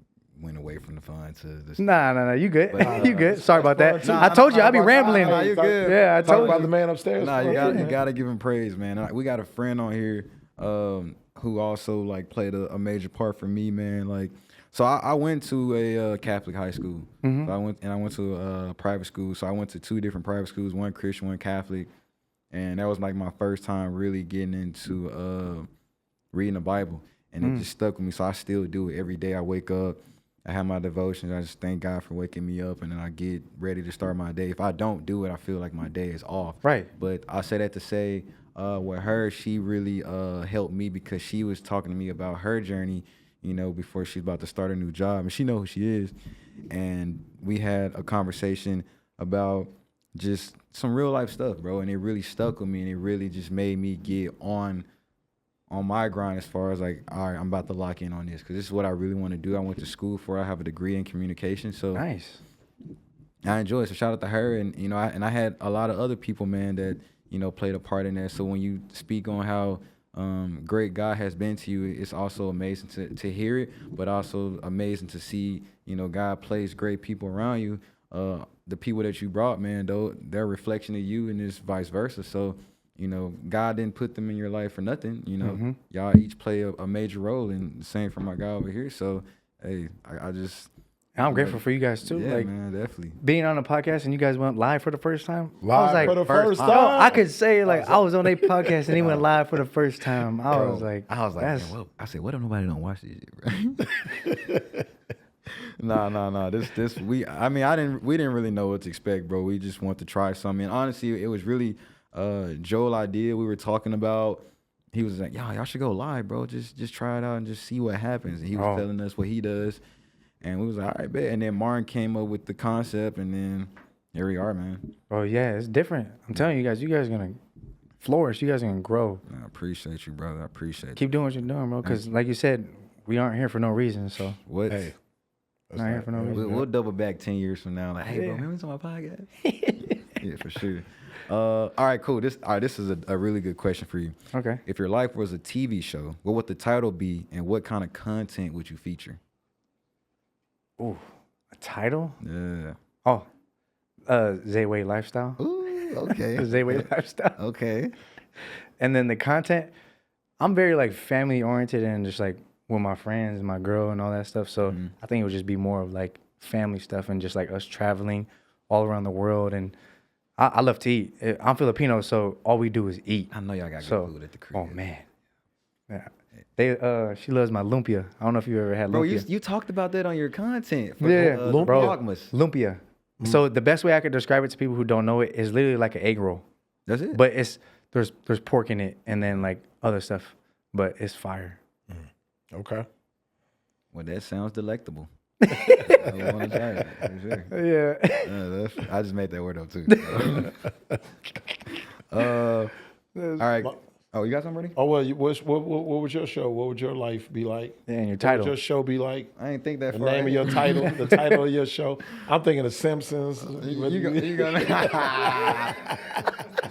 went away from the fun to this. Nah, you good. You good. Sorry about that. fun, too. I told you I'd be rambling. Nah, you good. Yeah, I Talk told about you. the man upstairs. Nah, for you a minute. gotta give him praise, man. We got a friend on here who also like played a major part for me, man. Like, so I went to a Catholic high school. So I went to a private school. So I went to two different private schools, one Christian, one Catholic, and that was like my first time really getting into reading the Bible, and it just stuck with me. So I still do it every day. I wake up, I have my devotions. I just thank God for waking me up, and then I get ready to start my day. If I don't do it, I feel like my day is off. Right. But I say that to say, with her, she really helped me because she was talking to me about her journey, you know, before she's about to start a new job, and she knows who she is. And we had a conversation about just some real life stuff, bro, and it really stuck with me, and it really just made me get on my grind as far as like, all right, I'm about to lock in on this because this is what I really want to do. I went to school for, I have a degree in communication, so Nice. I enjoy it. So shout out to her, and you know, I had a lot of other people, man, that you know played a part in that. So when you speak on how great God has been to you, it's also amazing to hear it, but also amazing to see, you know, God place great people around you. The people that you brought, man, though, they're a reflection of you, and it's vice versa. So, you know, God didn't put them in your life for nothing. You know, y'all each play a major role, and the same for my guy over here. So, hey, I just. And I'm grateful for you guys too. Yeah, like man, definitely. being on a podcast and you guys went live for the first time. I was Live like, for the first time. no, I could say like I was on a podcast and he went live for the first time. I was like, man, well, I said, what if nobody don't watch this shit, bro? No. We didn't really know what to expect, bro. We just want to try something. And honestly, it was really Joel's idea. We were talking about. He was like, y'all should go live, bro. Just try it out and just see what happens. And he was telling us what he does. And we was like, all right, bet. And then Martin came up with the concept, and then here we are, man. oh yeah, it's different. I'm telling you guys are gonna flourish. You guys are gonna grow. I appreciate you, brother. I appreciate you. Keep doing what you're doing, bro. Because like you said, we aren't here for no reason. So What? Hey, not here for no reason. We'll double back 10 years from now. Like, hey, bro, remember on my podcast? Yeah, for sure. All right, cool. This is a really good question for you. Okay. If your life was a TV show, what would the title be, and what kind of content would you feature? Ooh, a title? Yeah. Oh, Zaeway Lifestyle. Ooh, okay. Zaeway Lifestyle. Okay. And then the content, I'm very like family oriented and just like with my friends, my girl, and all that stuff. So I think it would just be more of like family stuff and just like us traveling all around the world. And I love to eat. I'm Filipino, so all we do is eat. I know y'all got good So, food at the crib. oh man, yeah. She loves my lumpia. I don't know if you ever had Bro, lumpia. you talked about that on your content. For, Yeah, bro. Vlogmas. Lumpia. So the best way I could describe it to people who don't know it is literally like an egg roll, That's it. but there's pork in it and then like other stuff, but it's fire. okay. Well, that sounds delectable. I want to try it, for sure. Yeah. I just made that word up too. All right. Oh, you got something ready? Oh well, what was your show? What would your life be like? Yeah, and your What title. would your show be like? I ain't think that The far. name of your title, the title of your show. I'm thinking of Simpsons. You gonna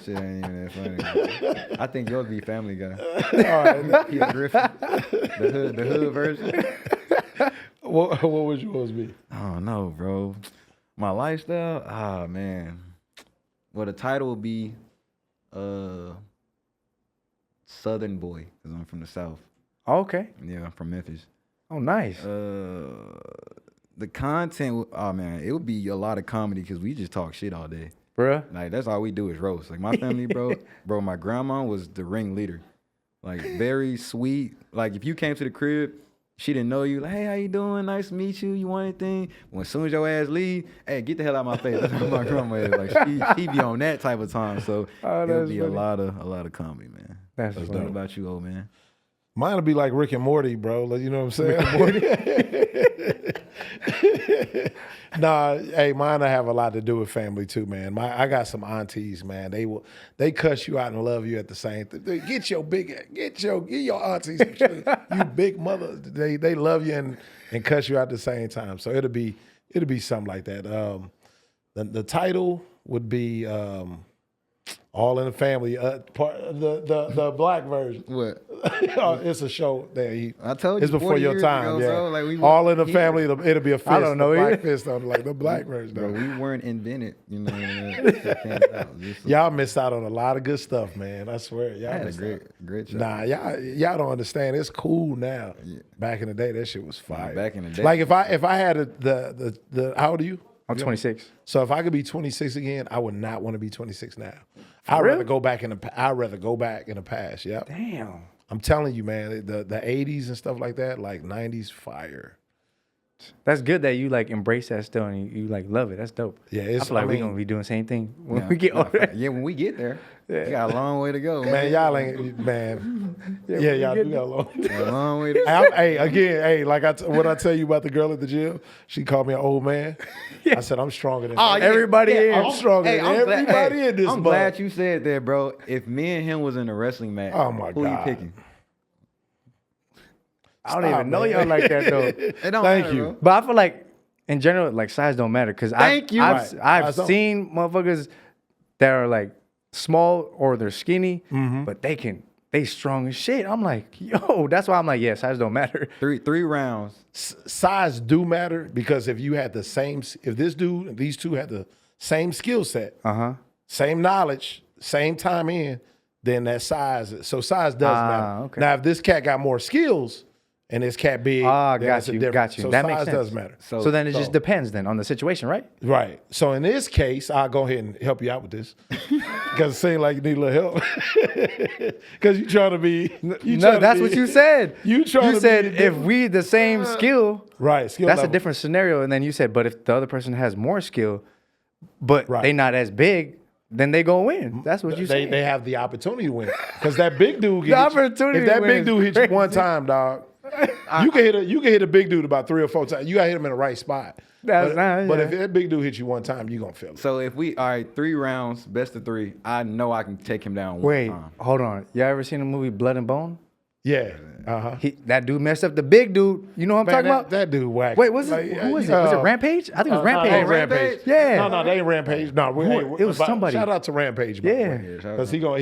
shit ain't even that funny. I think yours be Family Guy. All right. Peter Griffin, the hood version. What would yours be? I don't know, bro. My lifestyle? Ah, man. Well, the title would be Southern Boy, because I'm from the South. Oh, okay. Yeah, I'm from Memphis. Oh, nice. The content, oh man, it would be a lot of comedy because we just talk shit all day. Bruh. Like, that's all we do is roast. Like, my family, bro, my grandma was the ringleader. Like, very sweet. Like, if you came to the crib, she didn't know you. Like, hey, how you doing? Nice to meet you. You want anything? When as soon as your ass leave, hey, get the hell out of my face. That's what my grandma is. Like, she be on that type of time. So it would be a lot of comedy, man. That's What funny. about you, old man? Mine would be like Rick and Morty, bro. Like, you know what I'm saying? Nah, hey, mine I have a lot to do with family too, man. I got some aunties, man. They cuss you out and love you at the same time. Get your aunties some shit. You big mother. They love you and cuss you out at the same time. So it'll be something like that. The title would be All in the Family. The black version. What? It's a show there. I told you It's before 40 your years time. ago, yeah. so, like, we All in the weren't Family. here. It'll be a fist. I don't know a black either. fist on like the black version. Bro, though. we weren't invented, you know. It came out. Y'all missed out on a lot of good stuff, man. I swear. Y'all I had a missed out. great job. Nah, y'all don't understand. It's cool now. Back in the day, that shit was fire. Back in the day. Like if I had the how old are you? I'm 26. So if I could be 26 again, I would not want to be 26 now. I'd rather go back in the past. Yeah. Damn. I'm telling you, man, the 80s and stuff like that, like 90s fire. That's good that you like embrace that still and you like love it. That's dope. Yeah, I feel like we're gonna be doing the same thing when we get older. Yeah, when we get there, we got a long way to go. Man, y'all ain't, man. Yeah, y'all do got a long A long way to go. Hey, like what I tell you about the girl at the gym, she called me an old man. I said, I'm stronger than Oh, yeah. everybody in. I'm stronger than everybody in this I'm mug. glad you said that, bro. If me and him was in a wrestling match, Oh, my who God. you picking? I don't Stop, even know man. y'all like that though. It don't Thank matter, you. bro. But I feel like in general, like size don't matter because Thank you. I've Right. I've Size don't- seen motherfuckers that are like small or they're skinny, but they can they strong as shit. I'm like, yo, that's why I'm like, yeah, size don't matter. Three rounds. Size do matter because if you had the same, if this dude and these two had the same skill set, same knowledge, same time in, then that size. So size does matter. Okay. Now, if this cat got more skills and this cat big, then it's a different. Got you. So That size makes sense. does matter. So then it just depends then on the situation, right? Right. So in this case, I'll go ahead and help you out with this because it seems like you need a little help. Because you trying to be. No, that's what you said. You trying to said be if we the same skill, right? Skill that's level. a different scenario. And then you said, but if the other person has more skill, but Right. they not as big, then they gonna win. That's what you said. They have the opportunity to win because that big dude. The opportunity If that to win big is dude hits you one crazy. time, dog, you can hit a big dude about 3 or 4 times. You got to hit him in the right spot. That's nice, but yeah. if that big dude hits you one time, you gonna feel it. So if we all right, 3 rounds, best of 3, I know I can take him down one Wait, time. hold on. Y'all ever seen the movie Blood and Bone? Yeah. Uh-huh. That dude messed up the big dude. You know what I'm talking about? That dude whack. Wait, who was it? Was it Rampage? I think it was Rampage. No, Rampage. Yeah. No, they ain't Rampage. No, It was somebody. Shout out to Rampage. Yeah. Because he gonna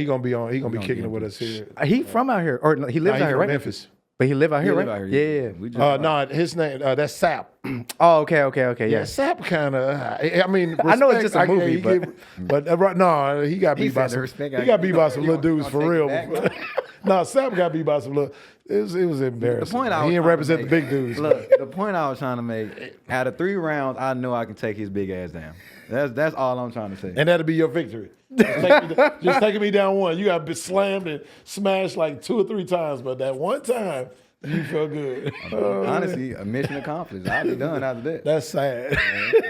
be kicking it with us here. He from out here, or he lives Nah, out here, from right? Memphis. But he live out here, live right? out here, Yeah. We just No, his name that's Sap. Oh, okay, Yeah, yeah. Sap kind of. I mean, I know it's respect, just a movie, he right, no, he got beat by said some. respect, He got beat by some you little dudes gonna for take real. it back? No, Sap got beat by some little. It was embarrassing. The point I he was didn't trying represent to the make- big dudes. Look, the point I was trying to make, out of 3 rounds, I know I can take his big ass down. That's all I'm trying to say. And that'll be your victory. Just taking me down one. You got slammed and smashed like 2 or 3 times, but that one time, you feel good. Honestly, a mission accomplished. I'll be done after that. That's sad.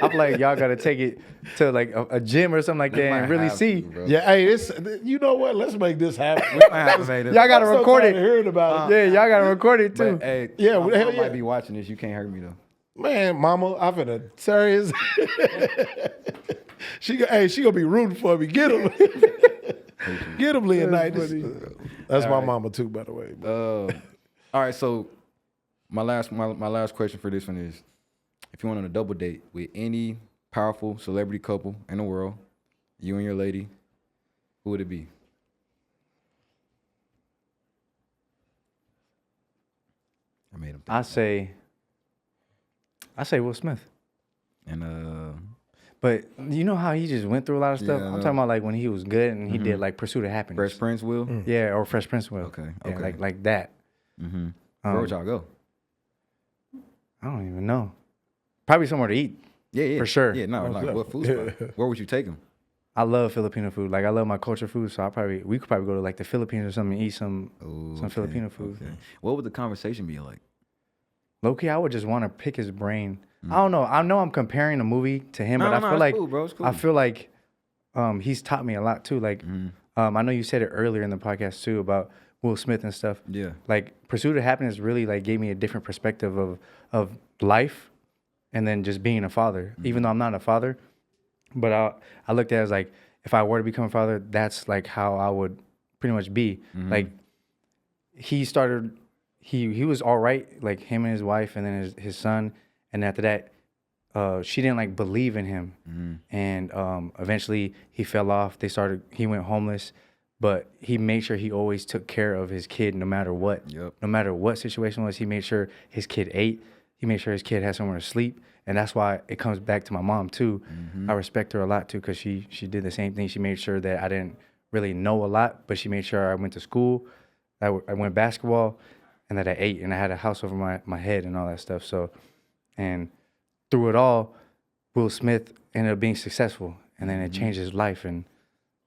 I'm like, y'all gotta take it to like a gym or something like that Might and really have see. to, bro. Yeah, hey, you know what? Let's make this happen. I have to make this- Y'all gotta I'm so record tired it. of hearing about it. Yeah, y'all gotta record it too. But, hey, Yeah, my hell mom yeah. might be watching this. You can't hurt me though. Man, mama, I'm finna serious. she gonna be rooting for me. Get him. Get him, Leonidas. That's my mama too, by the way. All right, so my last question for this one is, if you went on a double date with any powerful celebrity couple in the world, you and your lady, who would it be? I made him think. I say Will Smith. And But you know how he just went through a lot of stuff? Yeah, I I'm know. talking about like when he was good and he did like Pursuit of Happiness. Fresh Prince Will. Yeah, or Fresh Prince Will. Okay, Yeah, okay. like that. Mm-hmm. Where would y'all go? I don't even know. Probably somewhere to eat. Yeah, For sure. Yeah, no, like what food spot? Where would you take him? I love Filipino food. Like I love my culture food, so we could probably go to like the Philippines or something and eat some Filipino food. Okay. What would the conversation be like? Low key, I would just want to pick his brain. I don't know. I know I'm comparing the movie to him, but I feel it's like cool, bro. It's cool. I feel like he's taught me a lot too. Like I know you said it earlier in the podcast too about Will Smith and stuff. Yeah. Like Pursuit of Happiness really like gave me a different perspective of life, and then just being a father. Even though I'm not a father, but I looked at it as like if I were to become a father, that's like how I would pretty much be. Like he started. He was all right, like him and his wife, and then his son. And after that, she didn't like believe in him, and eventually he fell off. He went homeless, but he made sure he always took care of his kid, no matter what. Yep. No matter what situation was, he made sure his kid ate. He made sure his kid had somewhere to sleep, and that's why it comes back to my mom too. I respect her a lot too because she did the same thing. She made sure that I didn't really know a lot, but she made sure I went to school, I went basketball, and that I ate, and I had a house over my head and all that stuff. So. And through it all, Will Smith ended up being successful, and then it changed his life, and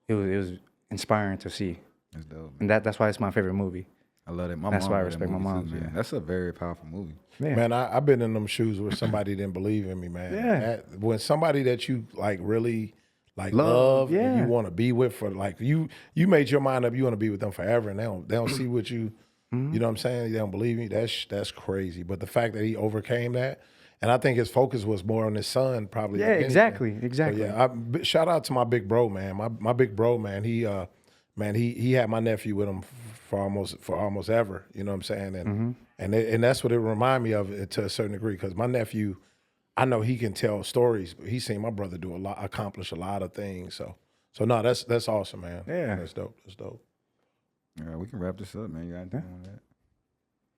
it was inspiring to see. That's dope. And that's why it's my favorite movie. I love it. That's mom why I loved that respect my movie mom, too, man. yeah. That's a very powerful movie. Yeah. Man, I've been in them shoes where somebody didn't believe in me, man. Yeah. When somebody that you like really like Love, love and yeah. you want to be with for like you made your mind up, you want to be with them forever, and they don't see what you you know what I'm saying? They don't believe me. That's crazy. But the fact that he overcame that, and I think his focus was more on his son, probably. Yeah, than anything. exactly. So, yeah, shout out to my big bro, man. My big bro, man. He had my nephew with him for almost ever. You know what I'm saying? And that's what it remind me of to a certain degree, because my nephew, I know he can tell stories, but he's seen my brother accomplish a lot of things. So no, that's awesome, man. Yeah. That's dope. That's dope. All right, we can wrap this up, man. You got anything on that?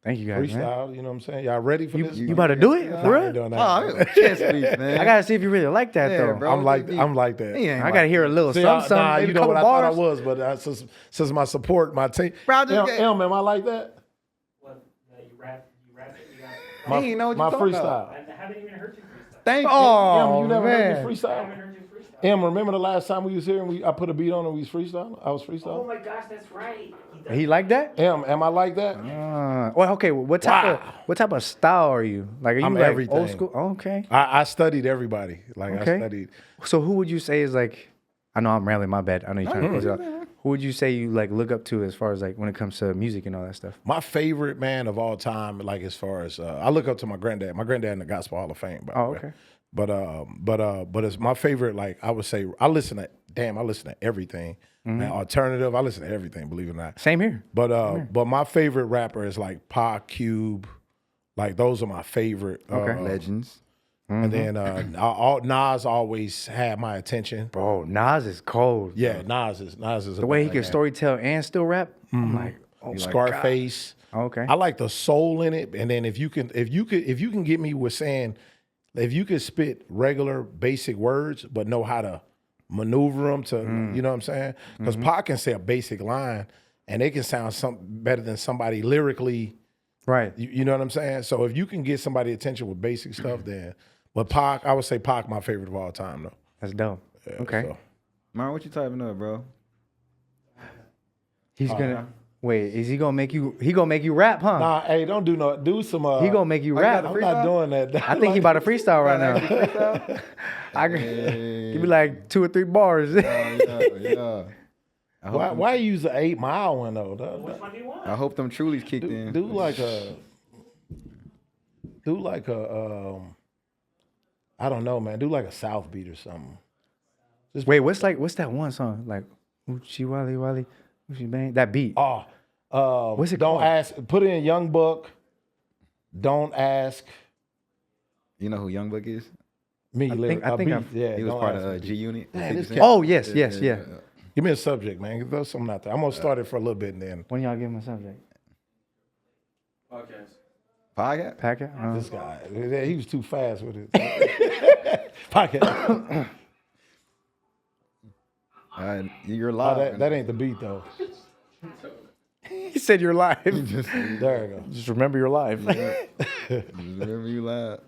Thank you guys, man. Freestyle, you know what I'm saying? Y'all ready for this? You about to do it? Nah, For I ain't real? doing Oh, that. chest beats, man. I gotta see if you really like that Yeah, though. bro. I'm like that. He ain't I gotta hear a little See, something, nah, maybe you a know couple what I thought I bars. was, but since my support, my team. Bro, I just get- Am I like that? What, you rap it, you got. He ain't know what My you talking freestyle. about. I haven't even heard you freestyle. Thank you. Oh, You never heard man. me I freestyle? haven't heard you freestyle. Em, remember the last time we was here and I put a beat on and we was freestyle? I was Oh freestyle. my gosh, that's right. He does. He like that? Am I like that? Well, okay. What type of style are you? Like, are you I'm like everything. old school? Oh, okay. I studied everybody. Like Okay. I studied. So who would you say is like? I know I'm rambling. My bad. I know you're trying to close it out. Who would you say you like look up to as far as like when it comes to music and all that stuff? My favorite man of all time, like as far as I look up to my granddad. My granddad in the Gospel Hall of Fame. By the Oh, way. okay. But it's my favorite. Like I would say, I listen to everything. Man, alternative, I listen to everything. Believe it or not. Same here. But my favorite rapper is like Pac, Cube. Like those are my favorite. Okay. Legends. And then Nas always had my attention. Bro, Nas is cold. Yeah, Nas is The way he can storytell and still rap. I'm like, oh my Scarface. God. Okay. I like the soul in it. And then if you can get me with saying, if you could spit regular basic words but know how to maneuver them to, you know what I'm saying? Because Pac can say a basic line and it can sound something better than somebody lyrically. Right. You know what I'm saying? So if you can get somebody attention with basic stuff, then. But Pac, I would say Pac my favorite of all time though. That's dope. Yeah, Okay. so. Mark, what you typing up, bro? He's gonna wait. Is he gonna make you? He gonna make you rap, huh? Nah, hey, don't do some. He gonna make you rap. I'm not doing that. I think he about to freestyle right now. I can give me like 2 or 3 bars. Yeah. Why you use the 8 Mile one though? Which one do you want? I hope them Trulies kicked in. Do like a I don't know, man. Do like a South beat or something. Wait, what's that one song like? Uchi Wally Wally, Uchi Bang. That beat. What's it don't called? ask. Put it in Young Buck. Don't ask You know who Young Buck is? me. I think I've- yeah. He was don't part ask of me. G Unit. Man, this 50 cat- Oh yes, yes, yeah. Give me a subject, man. Throw something out there. I'm gonna start it for a little bit and then When y'all give him a subject, Podcast. Podcast? packet. this guy. He was too fast with it. Pocket. You're Oh, live. that ain't the beat though. He said you're live. Just There you go. Just remember you're live. remember you live.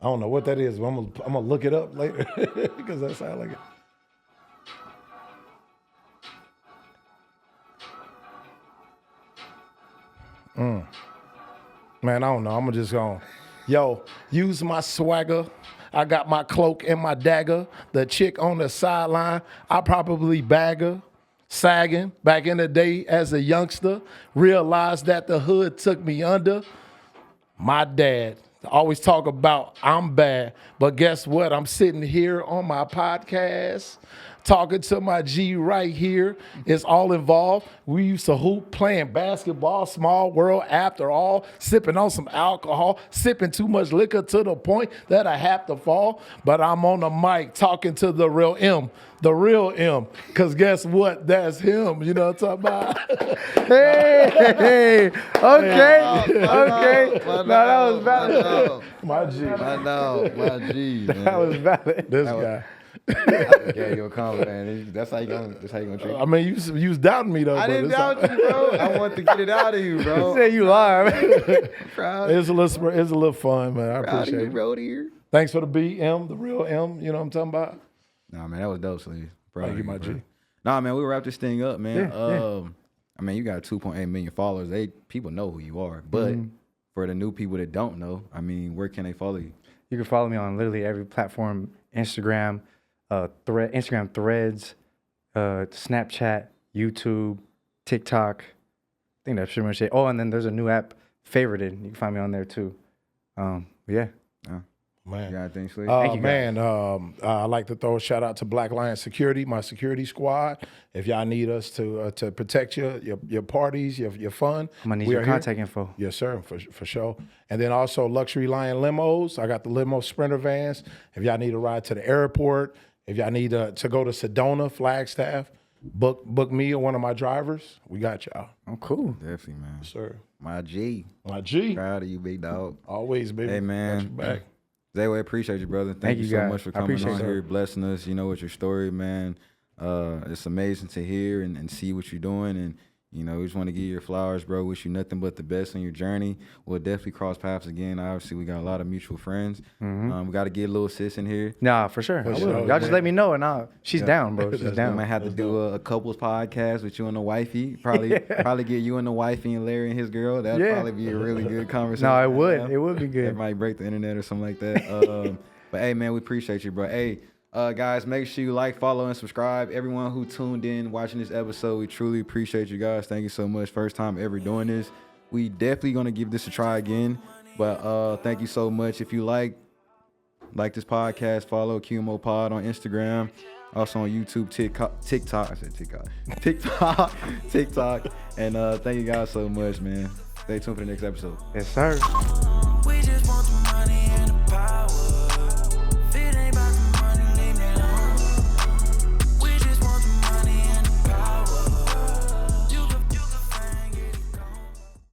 I don't know what that is, but I'm gonna look it up later because that sounds like it. Man, I don't know. I'm just going, use my swagger. I got my cloak and my dagger. The chick on the sideline, I probably bag her. Sagging back in the day as a youngster, realized that the hood took me under. My dad always talk about I'm bad, but guess what? I'm sitting here on my podcast talking to my G right here. It's all involved. We used to hoop, playing basketball, small world after all, sipping on some alcohol, sipping too much liquor to the point that I have to fall. But I'm on the mic talking to the real M. Because guess what? That's him. You know what I'm talking about? Hey, okay. My No, that was valid. My G. My G, man. That was valid. This guy. I gave you a compliment, man. That's how you gonna treat me. I mean, you was doubting me though. I but didn't it's doubt you, bro. I want to get it out of you, He bro. said you live. Proud, It's a little fun, man. I proud of appreciate you, it. bro, here. Thanks for the beat, M, the real M. You know what I'm talking about? Nah, man, that was dope, Sleeve. Proud Thank of you, my bro. G. Nah, man, we'll wrap this thing up, man. Yeah. I mean, you got 2.8 million followers. People know who you are. But for the new people that don't know, I mean, where can they follow you? You can follow me on literally every platform: Instagram, Instagram Threads, Snapchat, YouTube, TikTok. I think that's pretty much it. Oh, and then there's a new app, Favorited. You can find me on there too. Yeah. Man. You got anything, Sleeve? Thank you, guys. Man, I'd like to throw a shout out to Black Lion Security, my security squad. If y'all need us to protect your parties, your fun, I'm gonna need we your are here. contact info. Yes, sir, for sure. And then also Luxury Lion Limos. I got the limo Sprinter vans. If y'all need a ride to the airport, If y'all need to go to Sedona, Flagstaff, book me or one of my drivers. We got y'all. Oh, cool. Definitely, man. Sir. My G. My G. Proud of you, big dog. Always, baby. Hey, man. Got your back. Zaeway, appreciate you, brother. Thank you you, so guys. much for I coming appreciate on it. here, blessing us, with your story, man. It's amazing to hear and see what you're doing. And, we just want to give you your flowers, bro. Wish you nothing but the best on your journey. We'll definitely cross paths again. Obviously, we got a lot of mutual friends. We got to get a little sis in here. Nah, for sure. I will. sure, Y'all man. just let me know, and she's down, bro. She's We down. might have to do a couples podcast with you and the wifey. Probably get you and the wifey and Larry and his girl. That'd Yeah. probably be a really good conversation. No, it to would. have. It would be It good. might break the internet or something like that. But hey, man, we appreciate you, bro. Hey, guys, make sure you like, follow, and subscribe. Everyone who tuned in watching this episode, we truly appreciate you guys. Thank you so much. First time ever doing this. We definitely gonna give this a try again. But thank you so much. If you like this podcast, follow QMO Pod on Instagram. Also on YouTube, TikTok. I said TikTok. TikTok. And thank you guys so much, man. Stay tuned for the next episode. Yes, sir.